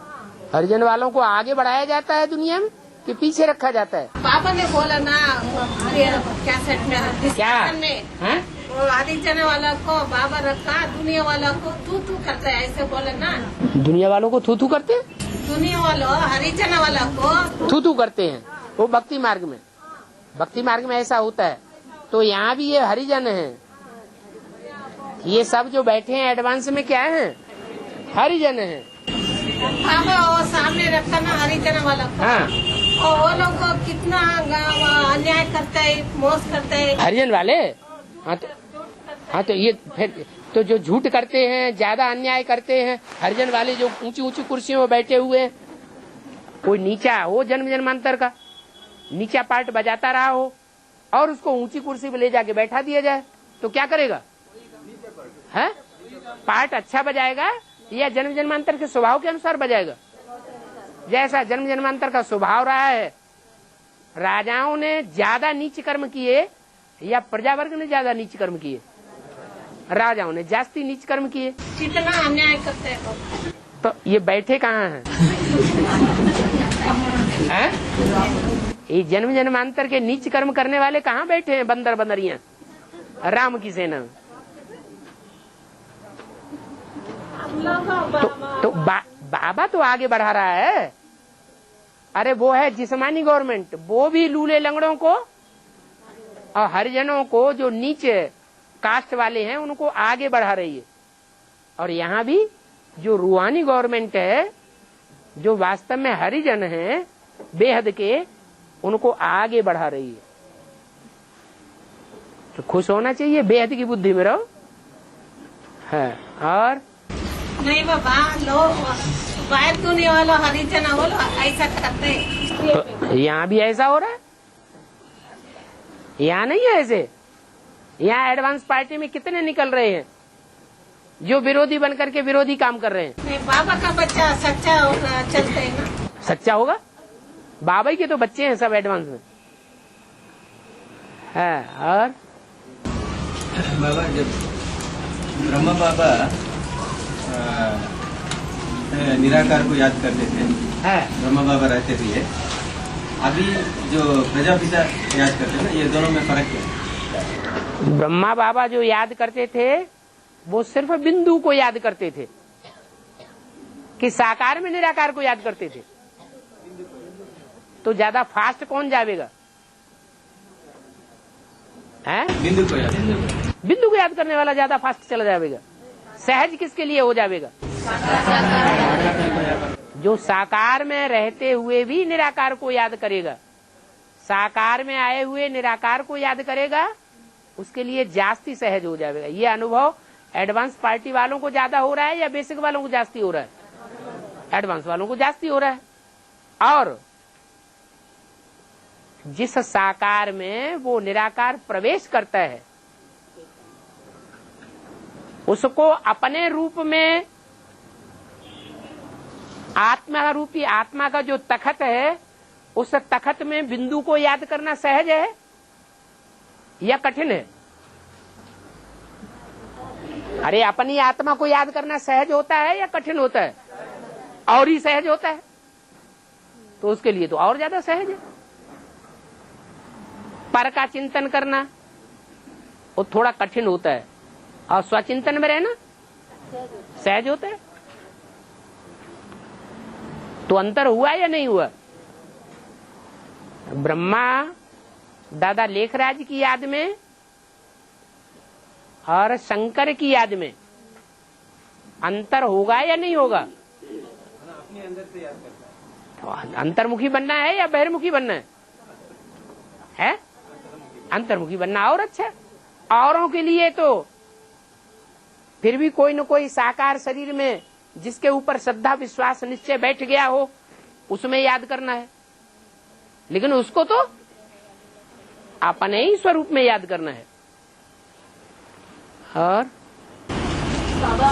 हरिजन वालों को आगे बढ़ाया जाता है दुनिया में कि पीछे रखा जाता है? पापा ने बोला ना क्या सेट में क्या में वो हरिजन वाला को बाबा रखा, दुनिया वाला को तू करता है, ऐसे बोले ना। दुनिया वालों को थू करते हैं? दुनिया वालों हरिजन वाला को थू करते हैं। वो भक्ति मार्ग में, भक्ति मार्ग में ऐसा होता है। तो यहाँ भी ये हरिजन है, ये सब जो बैठे हैं एडवांस में क्या है? हरिजन है। बाबा वो सामने रखा ना हरिजन वाला को। हाँ। और वो लोग को कितना अन्याय करता है, मोस करता है हरिजन वाले। हाँ तो ये फिर तो जो झूठ करते हैं, ज्यादा अन्याय करते हैं, हरिजन वाले जो ऊंची ऊंची कुर्सियों में बैठे हुए, कोई नीचा हो जन्म जन्मांतर का, नीचा पार्ट बजाता रहा हो और उसको ऊंची कुर्सी पे ले जाके बैठा दिया जाए तो क्या करेगा? है पार्ट अच्छा बजाएगा या जन्म जन्मांतर के स्वभाव के अनुसार बजाएगा? जैसा जन्म जन्मांतर का स्वभाव रहा है, राजाओं ने ज्यादा नीच कर्म किए या प्रजावर्ग ने ज्यादा नीच कर्म किए? राजाओं ने जास्ती नीच कर्म किए। कितना अन्याय करते हैं। तो ये बैठे कहाँ हैं? ये जन्म जन्मांतर के नीच कर्म करने वाले कहाँ बैठे हैं? बंदर बंदरियां राम की सेना। तो बाबा तो आगे बढ़ा रहा है। अरे वो है जिस्मानी गवर्नमेंट, वो भी लूले लंगड़ों को और हरिजनों को जो नीचे कास्ट वाले हैं उनको आगे बढ़ा रही है। और यहाँ भी जो रूहानी गवर्नमेंट है, जो वास्तव में हरिजन हैं बेहद के, उनको आगे बढ़ा रही है। तो खुश होना चाहिए, बेहद की बुद्धि में रहो। है और नहीं बाबा, लोग बाहर दुनिया वाला हरिजन वाला ऐसा करते हैं। तो यहाँ भी ऐसा हो रहा है? यहाँ नहीं है ऐसे। यहाँ एडवांस पार्टी में कितने निकल रहे हैं जो विरोधी बनकर के विरोधी काम कर रहे हैं। नहीं, बाबा का बच्चा सच्चा होगा, चलते है ना। सच्चा होगा? बाबा ही के तो बच्चे हैं सब एडवांस में। है और बाबा जब ब्रह्मा बाबा निराकार को याद करते थे, ब्रह्मा बाबा रहते थे, अभी जो प्रजापिता याद करते ना, ये दोनों में फर्क क्या है? ब्रह्मा बाबा जो याद करते थे वो सिर्फ बिंदु को याद करते थे कि साकार में निराकार को याद करते थे। तो ज्यादा फास्ट कौन जाएगा? बिंदु को याद करने वाला ज्यादा फास्ट चला जाएगा। सहज किसके लिए हो जाएगा? जो साकार में रहते हुए भी निराकार को याद करेगा, साकार में आए हुए निराकार को याद करेगा, उसके लिए जास्ती सहज हो जाएगा। ये अनुभव एडवांस पार्टी वालों को ज्यादा हो रहा है या बेसिक वालों को जास्ती हो रहा है? एडवांस वालों को जास्ती हो रहा है। और जिस साकार में वो निराकार प्रवेश करता है, उसको अपने रूप में आत्मा रूपी आत्मा का जो तखत है, उस तखत में बिंदु को याद करना सहज है या कठिन है? अरे अपनी आत्मा को याद करना सहज होता है या कठिन होता है? और ही सहज होता है। तो उसके लिए तो और ज्यादा सहज है। पर का चिंतन करना वो थोड़ा कठिन होता है, और स्वचिंतन में रहना सहज होता है। तो अंतर हुआ या नहीं हुआ? ब्रह्मा दादा लेखराज की याद में और शंकर की याद में अंतर होगा या नहीं होगा? अपने अंदर से याद करता है। तो अंतर्मुखी बनना है या बहिर्मुखी बनना है? अंतर्मुखी बनना और अच्छा है। औरों के लिए तो फिर भी कोई न कोई साकार शरीर में जिसके ऊपर श्रद्धा विश्वास निश्चय बैठ गया हो, उसमें याद करना है। लेकिन उसको तो अपने ही स्वरूप में याद करना है। और बाबा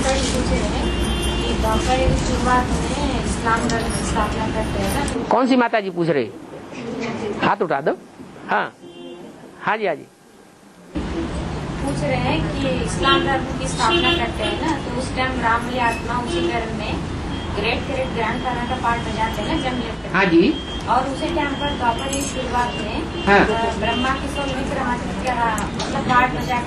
पूछे हैं कि बाबा की शुरुआत में इस्लाम धर्म की स्थापना करते हैं ना। कौन सी माता जी पूछ रही? हाथ उठा दो। हाँ हाँ जी, हाँ जी। पूछ रहे हैं कि इस्लाम धर्म की स्थापना करते हैं ना, तो उस टाइम रामली आत्मा उसी धर्म में ग्रेट ग्रेट ग्रैंड फादर का पार्ट बजाते हैं ना, जन्म लेते हैं। हाँ जी। और उसी टाइम पर द्वापर की शुरुआत में हाँ। ब्रह्मा की सोल मतलब पार्ट बजा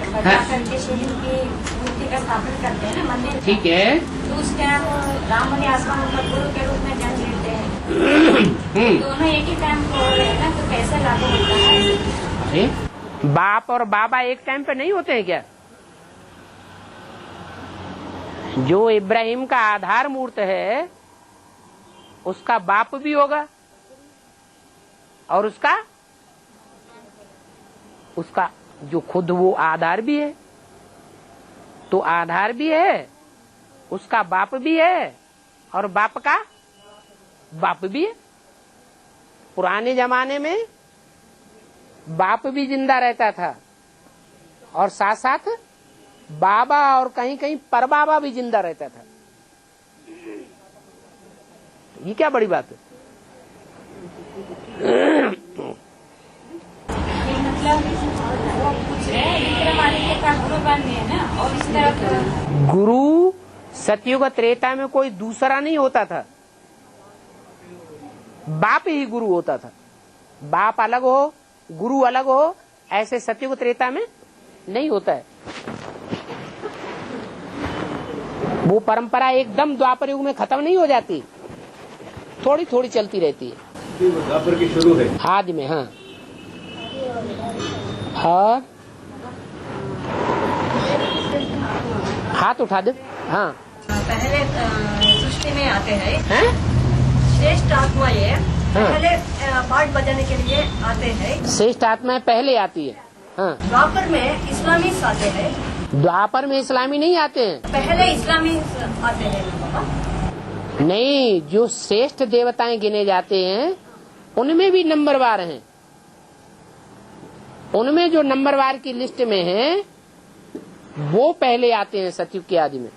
करके शिव की मूर्ति का स्थापना करते हैं ना मंदिर। ठीक है। तो उस टाइम रामली आत्मा मतलब गुरु के रूप में जन्म लेते हैं। दोनों एक ही टाइम को हो रहे हैं ना, तो कैसे लागू होता है? अरे बाप और बाबा एक टाइम पे नहीं होते हैं क्या? जो इब्राहिम का आधार मूर्त है उसका बाप भी होगा और उसका जो खुद वो आधार भी है। तो आधार भी है, उसका बाप भी है और बाप का बाप भी है। पुराने जमाने में बाप भी जिंदा रहता था और साथ साथ बाबा और कहीं कहीं परबाबा भी जिंदा रहता था। ये क्या बड़ी बात है? मतलब वो पूछ रहे हैं विक्रमादित्य का गुरु बन गए ना, और इस तरह गुरु सतयुग त्रेता में कोई दूसरा नहीं होता था, बाप ही गुरु होता था। बाप अलग हो गुरु अलग हो, ऐसे सतयुग त्रेता में नहीं होता है। वो परंपरा एकदम द्वापर युग में खत्म नहीं हो जाती, थोड़ी थोड़ी चलती रहती है। द्वापर की शुरू है आदि में। हाँ। और हाथ उठा दे। हाँ। पहले सृष्टि में आते हैं हैं? श्रेष्ठ आत्मा ये हाँ। पहले पाठ बजाने के लिए आते हैं। श्रेष्ठ आत्माएं पहले आती है। हाँ। द्वापर में इस्लामी आते हैं। द्वापर में इस्लामी नहीं आते हैं। पहले इस्लामी आते हैं। नहीं, जो श्रेष्ठ देवताएं गिने जाते हैं उनमें भी नंबरवार हैं। उनमें जो नंबरवार की लिस्ट में हैं वो पहले आते हैं सतयुग की आदि में।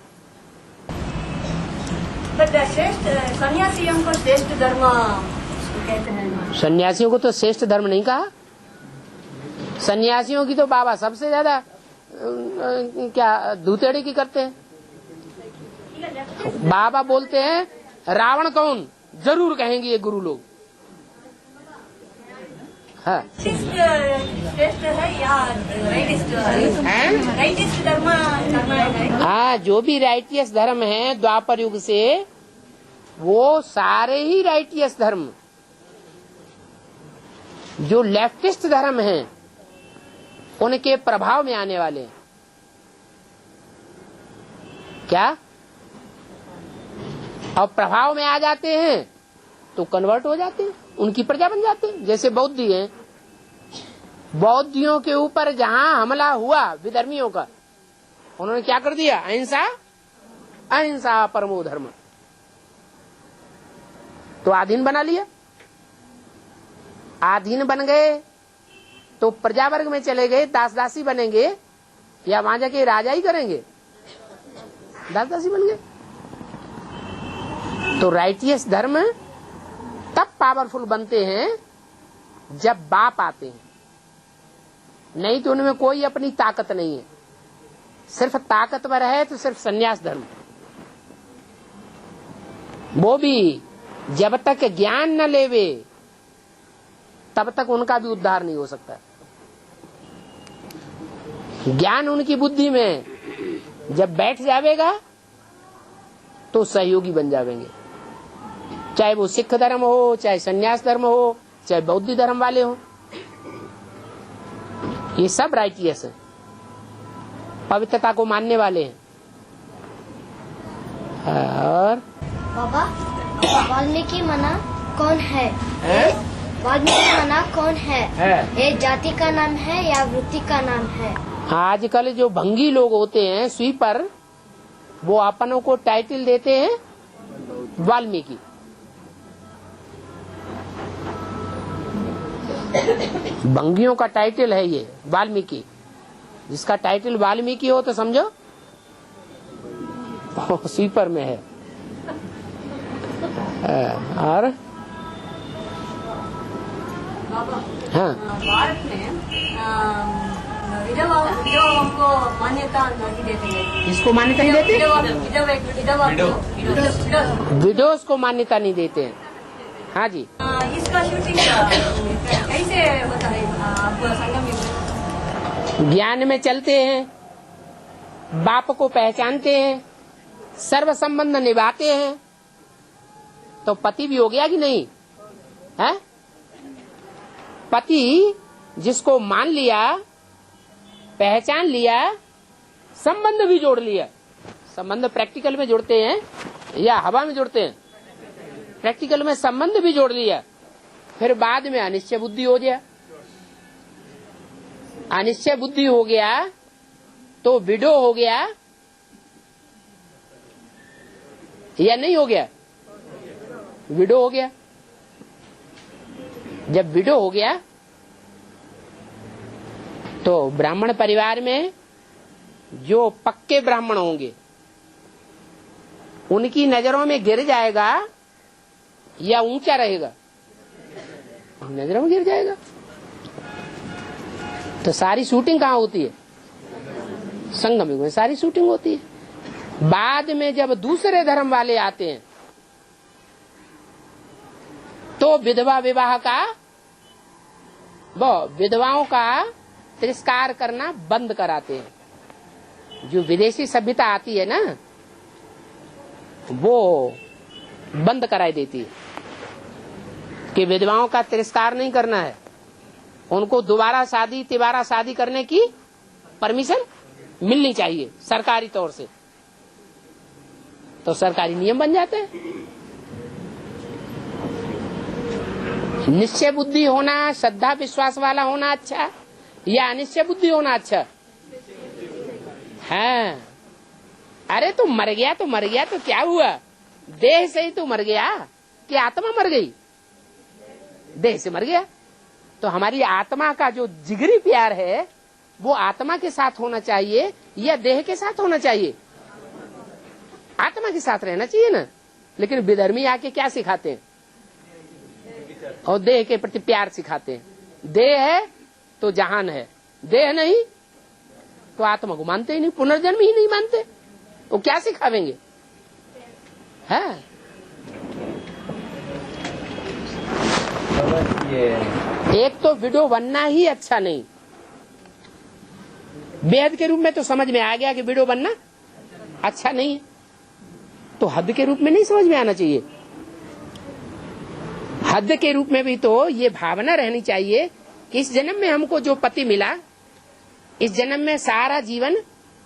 श्रेष्ठ सन्यासियों को श्रेष्ठ धर्म कहते हैं। सन्यासियों को तो श्रेष्ठ धर्म नहीं कहा। सन्यासियों की तो बाबा सबसे ज्यादा क्या धूतेड़ी की करते हैं। बाबा बोलते हैं रावण कौन, जरूर कहेंगे ये गुरु लोग। हाँ। श्रेष्ठ है या राइटिस्ट धर्म है? हाँ, जो भी राइटियस धर्म है द्वापर युग से वो सारे ही राइटियस धर्म। जो लेफ्टिस्ट धर्म हैं उनके प्रभाव में आने वाले हैं। क्या और प्रभाव में आ जाते हैं तो कन्वर्ट हो जाते हैं, उनकी प्रजा बन जाते हैं। जैसे बौद्धी हैं, बौद्धियों के ऊपर जहां हमला हुआ विधर्मियों का, उन्होंने क्या कर दिया? अहिंसा, अहिंसा परमो धर्म, तो आधीन बना लिया। आधीन बन गए तो प्रजा वर्ग में चले गए, दास दासी बनेंगे या वहां जाके राजा ही करेंगे? दास दासी बन गए। तो राइटियस धर्म तब पावरफुल बनते हैं जब बाप आते हैं, नहीं तो उनमें कोई अपनी ताकत नहीं है। सिर्फ ताकतवर है तो सिर्फ संन्यास धर्म, वो भी जब तक ज्ञान न लेवे तब तक उनका भी उद्धार नहीं हो सकता। ज्ञान उनकी बुद्धि में जब बैठ जाएगा तो सहयोगी बन जाएंगे, चाहे वो सिख धर्म हो, चाहे संन्यास धर्म हो, चाहे बौद्ध धर्म वाले हो। ये सब राइटियस है, पवित्रता को मानने वाले हैं। और बाबा, वाल्मीकि मना कौन है? वाल्मीकि मना कौन है? ये जाति का नाम है या वृत्ति का नाम है? आजकल जो भंगी लोग होते हैं, स्वीपर, वो अपनों को टाइटल देते हैं वाल्मीकि। भंगियों का टाइटल है ये वाल्मीकि। जिसका टाइटल वाल्मीकि हो तो समझो स्वीपर में है। और हाँ, भारत में विधवाओं को मान्यता नहीं देते हैं। इसको मान्यता नहीं देते, विधवा विडोज को मान्यता नहीं देते हैं। हाँ जी, इसका शूटिंग कैसे होता है आपको संगम में? ज्ञान में चलते हैं, बाप को पहचानते हैं, सर्व संबंध निभाते हैं, तो पति भी हो गया कि नहीं है? पति जिसको मान लिया, पहचान लिया, संबंध भी जोड़ लिया। संबंध प्रैक्टिकल में जुड़ते हैं या हवा में जुड़ते हैं? प्रैक्टिकल में संबंध भी जोड़ लिया, फिर बाद में अनिश्चय बुद्धि हो गया। अनिश्चय बुद्धि हो गया तो विडो हो गया या नहीं हो गया? विडो हो गया। जब विडो हो गया तो ब्राह्मण परिवार में जो पक्के ब्राह्मण होंगे उनकी नजरों में गिर जाएगा या ऊंचा रहेगा? नजरों में गिर जाएगा। तो सारी शूटिंग कहाँ होती है? संगम युग में सारी शूटिंग होती है। बाद में जब दूसरे धर्म वाले आते हैं तो विधवा विवाह का, वो विधवाओं का तिरस्कार करना बंद कराते हैं। जो विदेशी सभ्यता आती है ना, वो बंद कराई देती है कि विधवाओं का तिरस्कार नहीं करना है, उनको दोबारा शादी तिबारा शादी करने की परमिशन मिलनी चाहिए सरकारी तौर से। तो सरकारी नियम बन जाते हैं। निश्चय बुद्धि होना, श्रद्धा विश्वास वाला होना अच्छा या अनिश्चय बुद्धि होना अच्छा है? अरे तो मर गया तो क्या हुआ? देह से ही तो मर गया कि आत्मा मर गई? देह से मर गया। तो हमारी आत्मा का जो जिगरी प्यार है वो आत्मा के साथ होना चाहिए या देह के साथ होना चाहिए? आत्मा के साथ रहना चाहिए ना। लेकिन विधर्मी आके क्या सिखाते हैं? और देह के प्रति प्यार सिखाते हैं। देह है तो जहान है, देह नहीं तो आत्मा को मानते ही नहीं, पुनर्जन्म ही नहीं मानते। वो क्या सिखावेंगे? है एक तो विडो बनना ही अच्छा नहीं। बेहद के रूप में तो समझ में आ गया कि विडो बनना अच्छा नहीं है, तो हद के रूप में नहीं समझ में आना चाहिए। हद के रूप में भी तो ये भावना रहनी चाहिए कि इस जन्म में हमको जो पति मिला, इस जन्म में सारा जीवन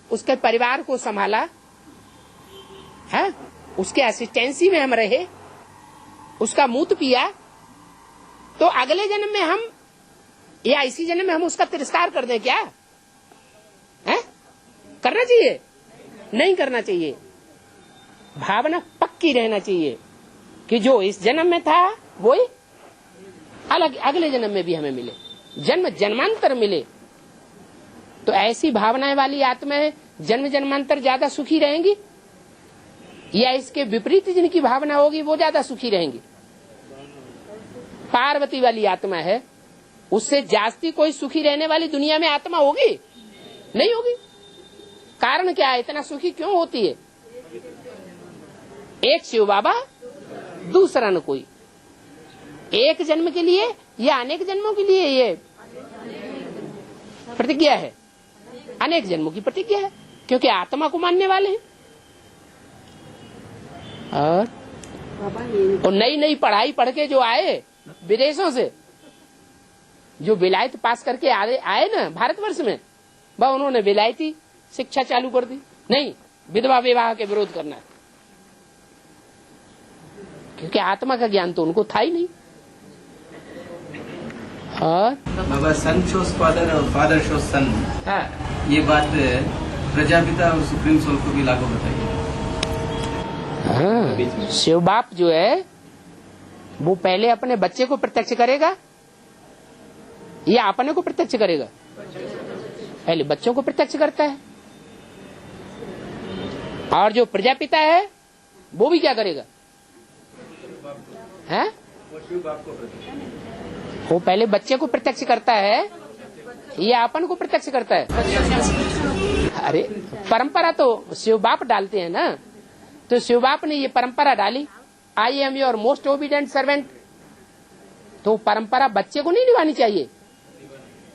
उसके परिवार को संभाला है, उसके असिस्टेंसी में हम रहे, उसका मूत पिया, तो अगले जन्म में हम या इसी जन्म में हम उसका तिरस्कार कर दें क्या? है? करना चाहिए? नहीं करना चाहिए। भावना पक्की रहना चाहिए कि जो इस जन्म में था वो ही अगले जन्म में भी हमें मिले, जन्म जन्मांतर मिले। तो ऐसी भावनाएं वाली आत्माएं जन्म जन्मांतर ज्यादा सुखी रहेंगी, या इसके विपरीत जिनकी भावना होगी वो ज्यादा सुखी रहेंगी? पार्वती वाली आत्मा है, उससे जास्ती कोई सुखी रहने वाली दुनिया में आत्मा होगी? नहीं होगी। कारण क्या है, इतना सुखी क्यों होती है? एक शिव बाबा, दूसरा न कोई। एक जन्म के लिए या अनेक जन्मों के लिए ये प्रतिज्ञा है? अनेक जन्मों की प्रतिज्ञा है, क्योंकि आत्मा को मानने वाले हैं। और नई नई पढ़ाई पढ़ के जो आए विदेशों से, जो विलायत पास करके आए ना भारतवर्ष में, वह उन्होंने विलायती शिक्षा चालू कर दी। नहीं, विधवा विवाह के विरोध करना है, क्योंकि आत्मा का ज्ञान तो उनको था ही नहीं। और बाबा सन शोज फादर और फादर शोज सन, ये बात प्रजापिता और सुप्रीम सोल को भी लागू बताइए। हाँ, शिव बाप जो है वो पहले अपने बच्चे को प्रत्यक्ष करेगा या अपने को प्रत्यक्ष करेगा? पहले बच्चों को प्रत्यक्ष करता है। और जो प्रजापिता है वो भी क्या करेगा? हैं? वो पहले बच्चे को प्रत्यक्ष करता है या अपन को प्रत्यक्ष करता है? अरे परंपरा तो शिव बाप डालते हैं ना, तो शिव बाप ने ये परंपरा डाली, I am your most obedient servant. तो परंपरा बच्चे को नहीं निभानी चाहिए,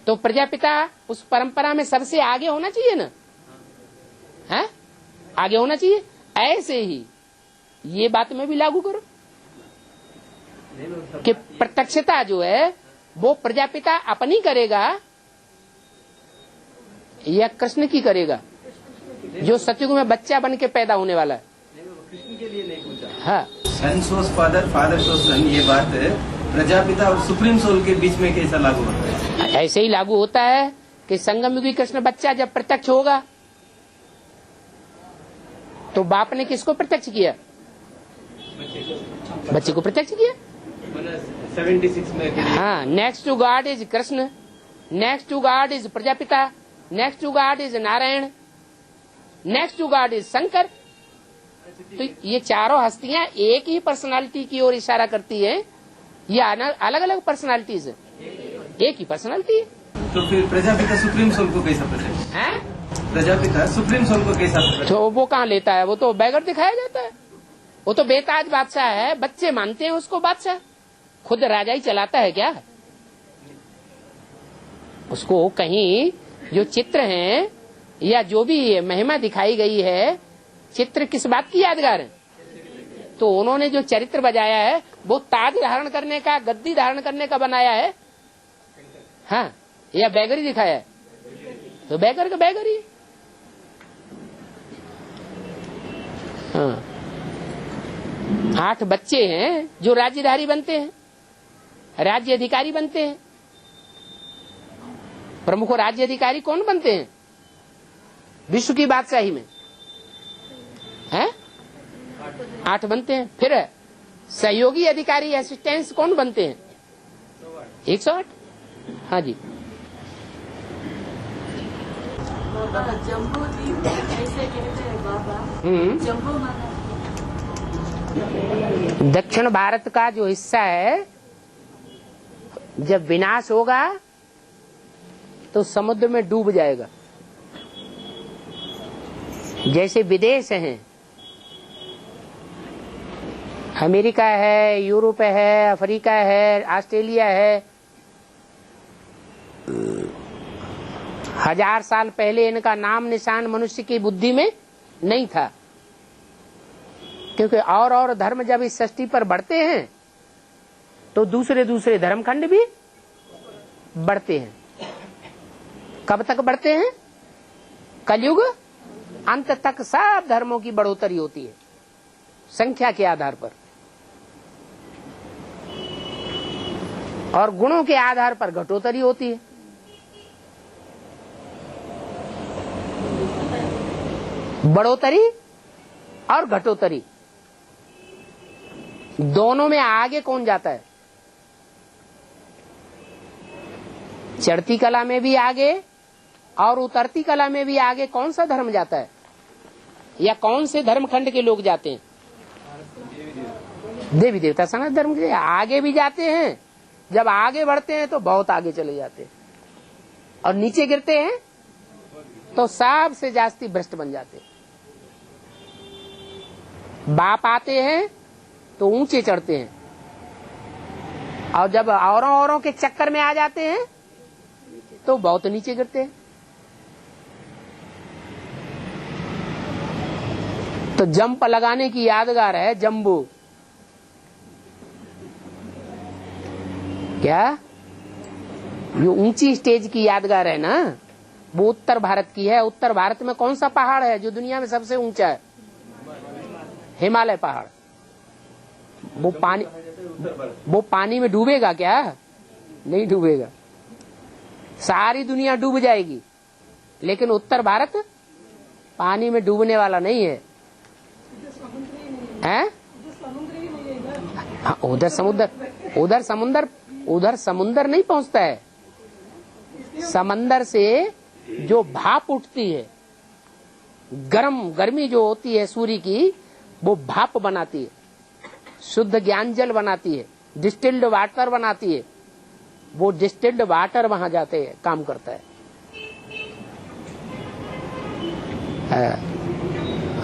तो प्रजापिता उस परंपरा में सबसे आगे होना चाहिए ना, है? आगे होना चाहिए। ऐसे ही ये बात में भी लागू करो कि प्रत्यक्षता जो है वो प्रजापिता अपनी करेगा या कृष्ण की करेगा, जो सतयुग में बच्चा बन के पैदा होने वाला है। कृष्ण के लिए नहीं पूछा। हाँ, सन शोज फादर, फादर शोज सन, ये बात प्रजापिता और सुप्रीम सोल के बीच में कैसा लागू होता है? ऐसे ही लागू होता है कि संगम युगी कृष्ण बच्चा जब प्रत्यक्ष होगा तो बाप ने किसको प्रत्यक्ष किया? बच्चे को प्रत्यक्ष किया। 76 में हाँ, next to God is Krishna, next to God is Prajapita, next to God is Narayan, next to God is Shankar. तो ये चारों हस्तियां एक ही पर्सनालिटी की ओर इशारा करती है या अलग अलग पर्सनालिटीज है? एक ही पर्सनालिटी है। तो फिर प्रजापिता सुप्रीम सोल को कैसा प्रत्यक्ष है? प्रजापिता सुप्रीम सोल को कैसा प्रत्यक्ष? तो वो कहाँ लेता है? वो तो बैगर दिखाया जाता है। वो तो बेताज बादशाह है, बच्चे मानते हैं उसको बादशाह, खुद राजा ही चलाता है क्या? उसको कहीं जो चित्र हैं या जो भी महिमा दिखाई गई है, चित्र किस बात की यादगार है? तो उन्होंने जो चरित्र बजाया है वो ताज धारण करने का, गद्दी धारण करने का बनाया है, हाँ, या बैगरी दिखाया है? तो बैगर का बैगर ही। हाँ, 8 बच्चे हैं जो राज्यधारी बनते हैं, राज्य अधिकारी बनते हैं। प्रमुख राज्य अधिकारी कौन बनते हैं विश्व की बादशाही में? हैं? 8 बनते हैं। फिर सहयोगी अधिकारी असिस्टेंट्स कौन बनते हैं? 108। हाँ जी। जम्बो द्वीप ऐसे कहते हैं बाबा, जम्बो माता। दक्षिण भारत का जो हिस्सा है जब विनाश होगा तो समुद्र में डूब जाएगा। जैसे विदेश हैं, अमेरिका है, यूरोप है, अफ्रीका है, ऑस्ट्रेलिया है, 1000 साल पहले इनका नाम निशान मनुष्य की बुद्धि में नहीं था, क्योंकि और धर्म जब इस सृष्टि पर बढ़ते हैं तो दूसरे दूसरे धर्मखंड भी बढ़ते हैं। कब तक बढ़ते हैं? कलयुग अंत तक सब धर्मों की बढ़ोतरी होती है, संख्या के आधार पर, और गुणों के आधार पर घटोत्तरी होती है। बढ़ोतरी और घटोत्तरी दोनों में आगे कौन जाता है? चढ़ती कला में भी आगे और उतरती कला में भी आगे कौन सा धर्म जाता है, या कौन से धर्मखंड के लोग जाते हैं? देवी देवता सनातन धर्म के आगे भी जाते हैं। जब आगे बढ़ते हैं तो बहुत आगे चले जाते हैं, और नीचे गिरते हैं तो सबसे जास्ती भ्रष्ट बन जाते हैं। बाप आते हैं तो ऊंचे चढ़ते हैं, और जब औरों के चक्कर में आ जाते हैं तो बहुत नीचे गिरते हैं। तो जंप लगाने की यादगार है जम्बू। क्या जो ऊंची स्टेज की यादगार है ना, वो उत्तर भारत की है। उत्तर भारत में कौन सा पहाड़ है जो दुनिया में सबसे ऊंचा है? हिमालय पहाड़। वो पानी में डूबेगा क्या? नहीं डूबेगा, सारी दुनिया डूब जाएगी, लेकिन उत्तर भारत पानी में डूबने वाला नहीं है। हैं? हाँ, उधर समुद्र नहीं पहुंचता है। समंदर से जो भाप उठती है, गर्मी जो होती है सूर्य की, वो भाप बनाती है, शुद्ध ज्ञान जल बनाती है, डिस्टिल्ड वाटर बनाती है। वो डिस्टिल्ड वाटर वहां जाते हैं, काम करता है।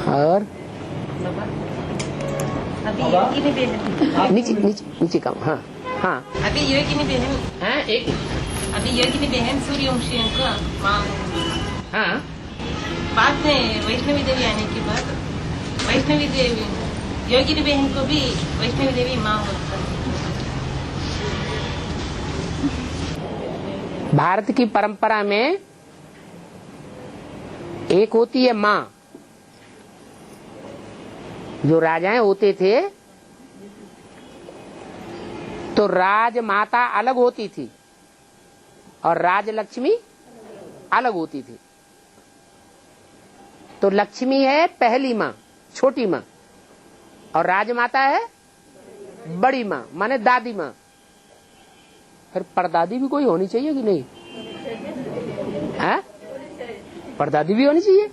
और नीचे काम। हाँ हाँ, अभी योगिनी बहन, हाँ एक अभी योगिनी बहन सूर्यवंशी का माँ। हाँ, बाद में वैष्णवी देवी आने के बाद वैष्णवी देवी योगिनी बहन को भी वैष्णवी देवी माँ होता है। भारत की परंपरा में एक होती है माँ। जो राजाएं होते थे तो राजमाता अलग होती थी और राजलक्ष्मी अलग होती थी। तो लक्ष्मी है पहली माँ, छोटी माँ, और राजमाता है बड़ी माँ, माने दादी माँ। फिर परदादी भी कोई होनी चाहिए कि नहीं? है? परदादी भी होनी चाहिए।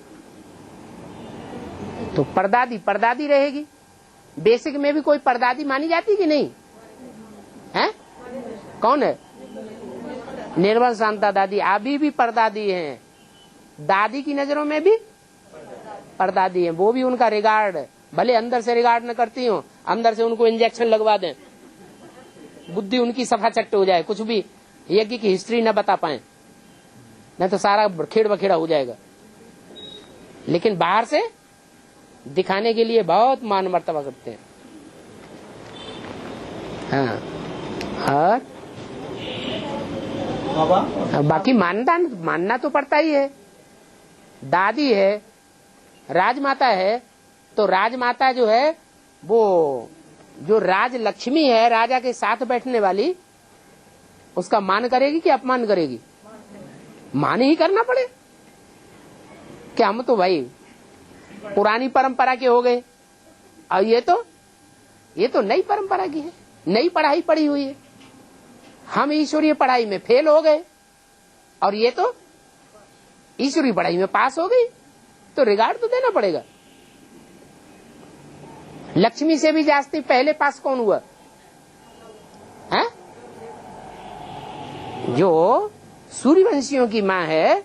तो परदादी रहेगी। बेसिक में भी कोई परदादी मानी जाती कि नहीं है? कौन है? निर्मल शांता दादी अभी भी परदादी हैं। दादी की नजरों में भी परदादी हैं। वो भी उनका रिगार्ड, भले अंदर से रिगार्ड न करती हो, अंदर से उनको इंजेक्शन लगवा दें, बुद्धि उनकी सफा चट्ट हो जाए, कुछ भी यज्ञ की हिस्ट्री न बता पाए, नहीं तो सारा खेड़ बखेड़ा हो जाएगा। लेकिन बाहर से दिखाने के लिए बहुत मान मर्तबा करते हैं। हाँ, और बाकी मानना तो पड़ता ही है। दादी है, राजमाता है, तो राजमाता जो है वो जो राज लक्ष्मी है, राजा के साथ बैठने वाली, उसका मान करेगी कि अपमान करेगी? मान ही करना पड़े। क्या हम तो भाई पुरानी परंपरा के हो गए, और ये तो नई परंपरा की है, नई पढ़ाई पढ़ी हुई है। हम ईश्वरीय पढ़ाई में फेल हो गए और ये तो ईश्वरीय पढ़ाई में पास हो गई, तो रिगार्ड तो देना पड़ेगा। लक्ष्मी से भी जास्ती पहले पास कौन हुआ है? जो सूर्यवंशियों की माँ है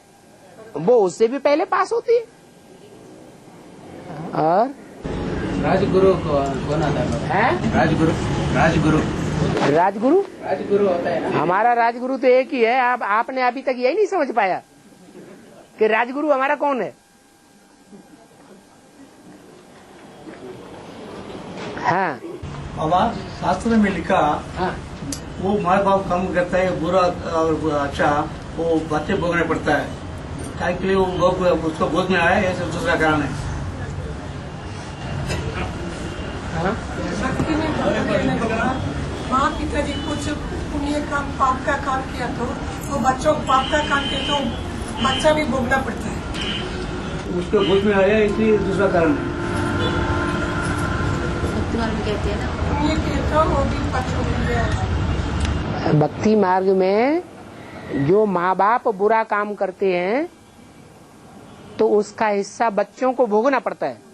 वो उससे भी पहले पास होती है। और राजगुरु कौन आता है? राजगुरु होता है ना। हमारा राजगुरु तो एक ही है। आपने अभी तक यही नहीं समझ पाया कि राजगुरु हमारा कौन है। हाँ, बाबा शास्त्र में लिखा, हाँ, वो माँ बाप काम करता है, बुरा और अच्छा वो बातें भोगना पड़ता है। क्या के लिए वो उसको गोद में आया, ऐसा दूसरा कारण है। भक्ति में माँ पिताजी कुछ पुण्य काम पाप का काम किया तो वो बच्चों को पाप का काम किया तो बच्चा भी भोगना पड़ता है। उसको भूत में आया इसलिए दूसरा कारण है। कहते हैं ना पुण्य किया तो वो भी बच्चों को गया। भक्ति मार्ग में जो माँ बाप बुरा काम करते हैं तो उसका हिस्सा बच्चों को भोगना पड़ता है।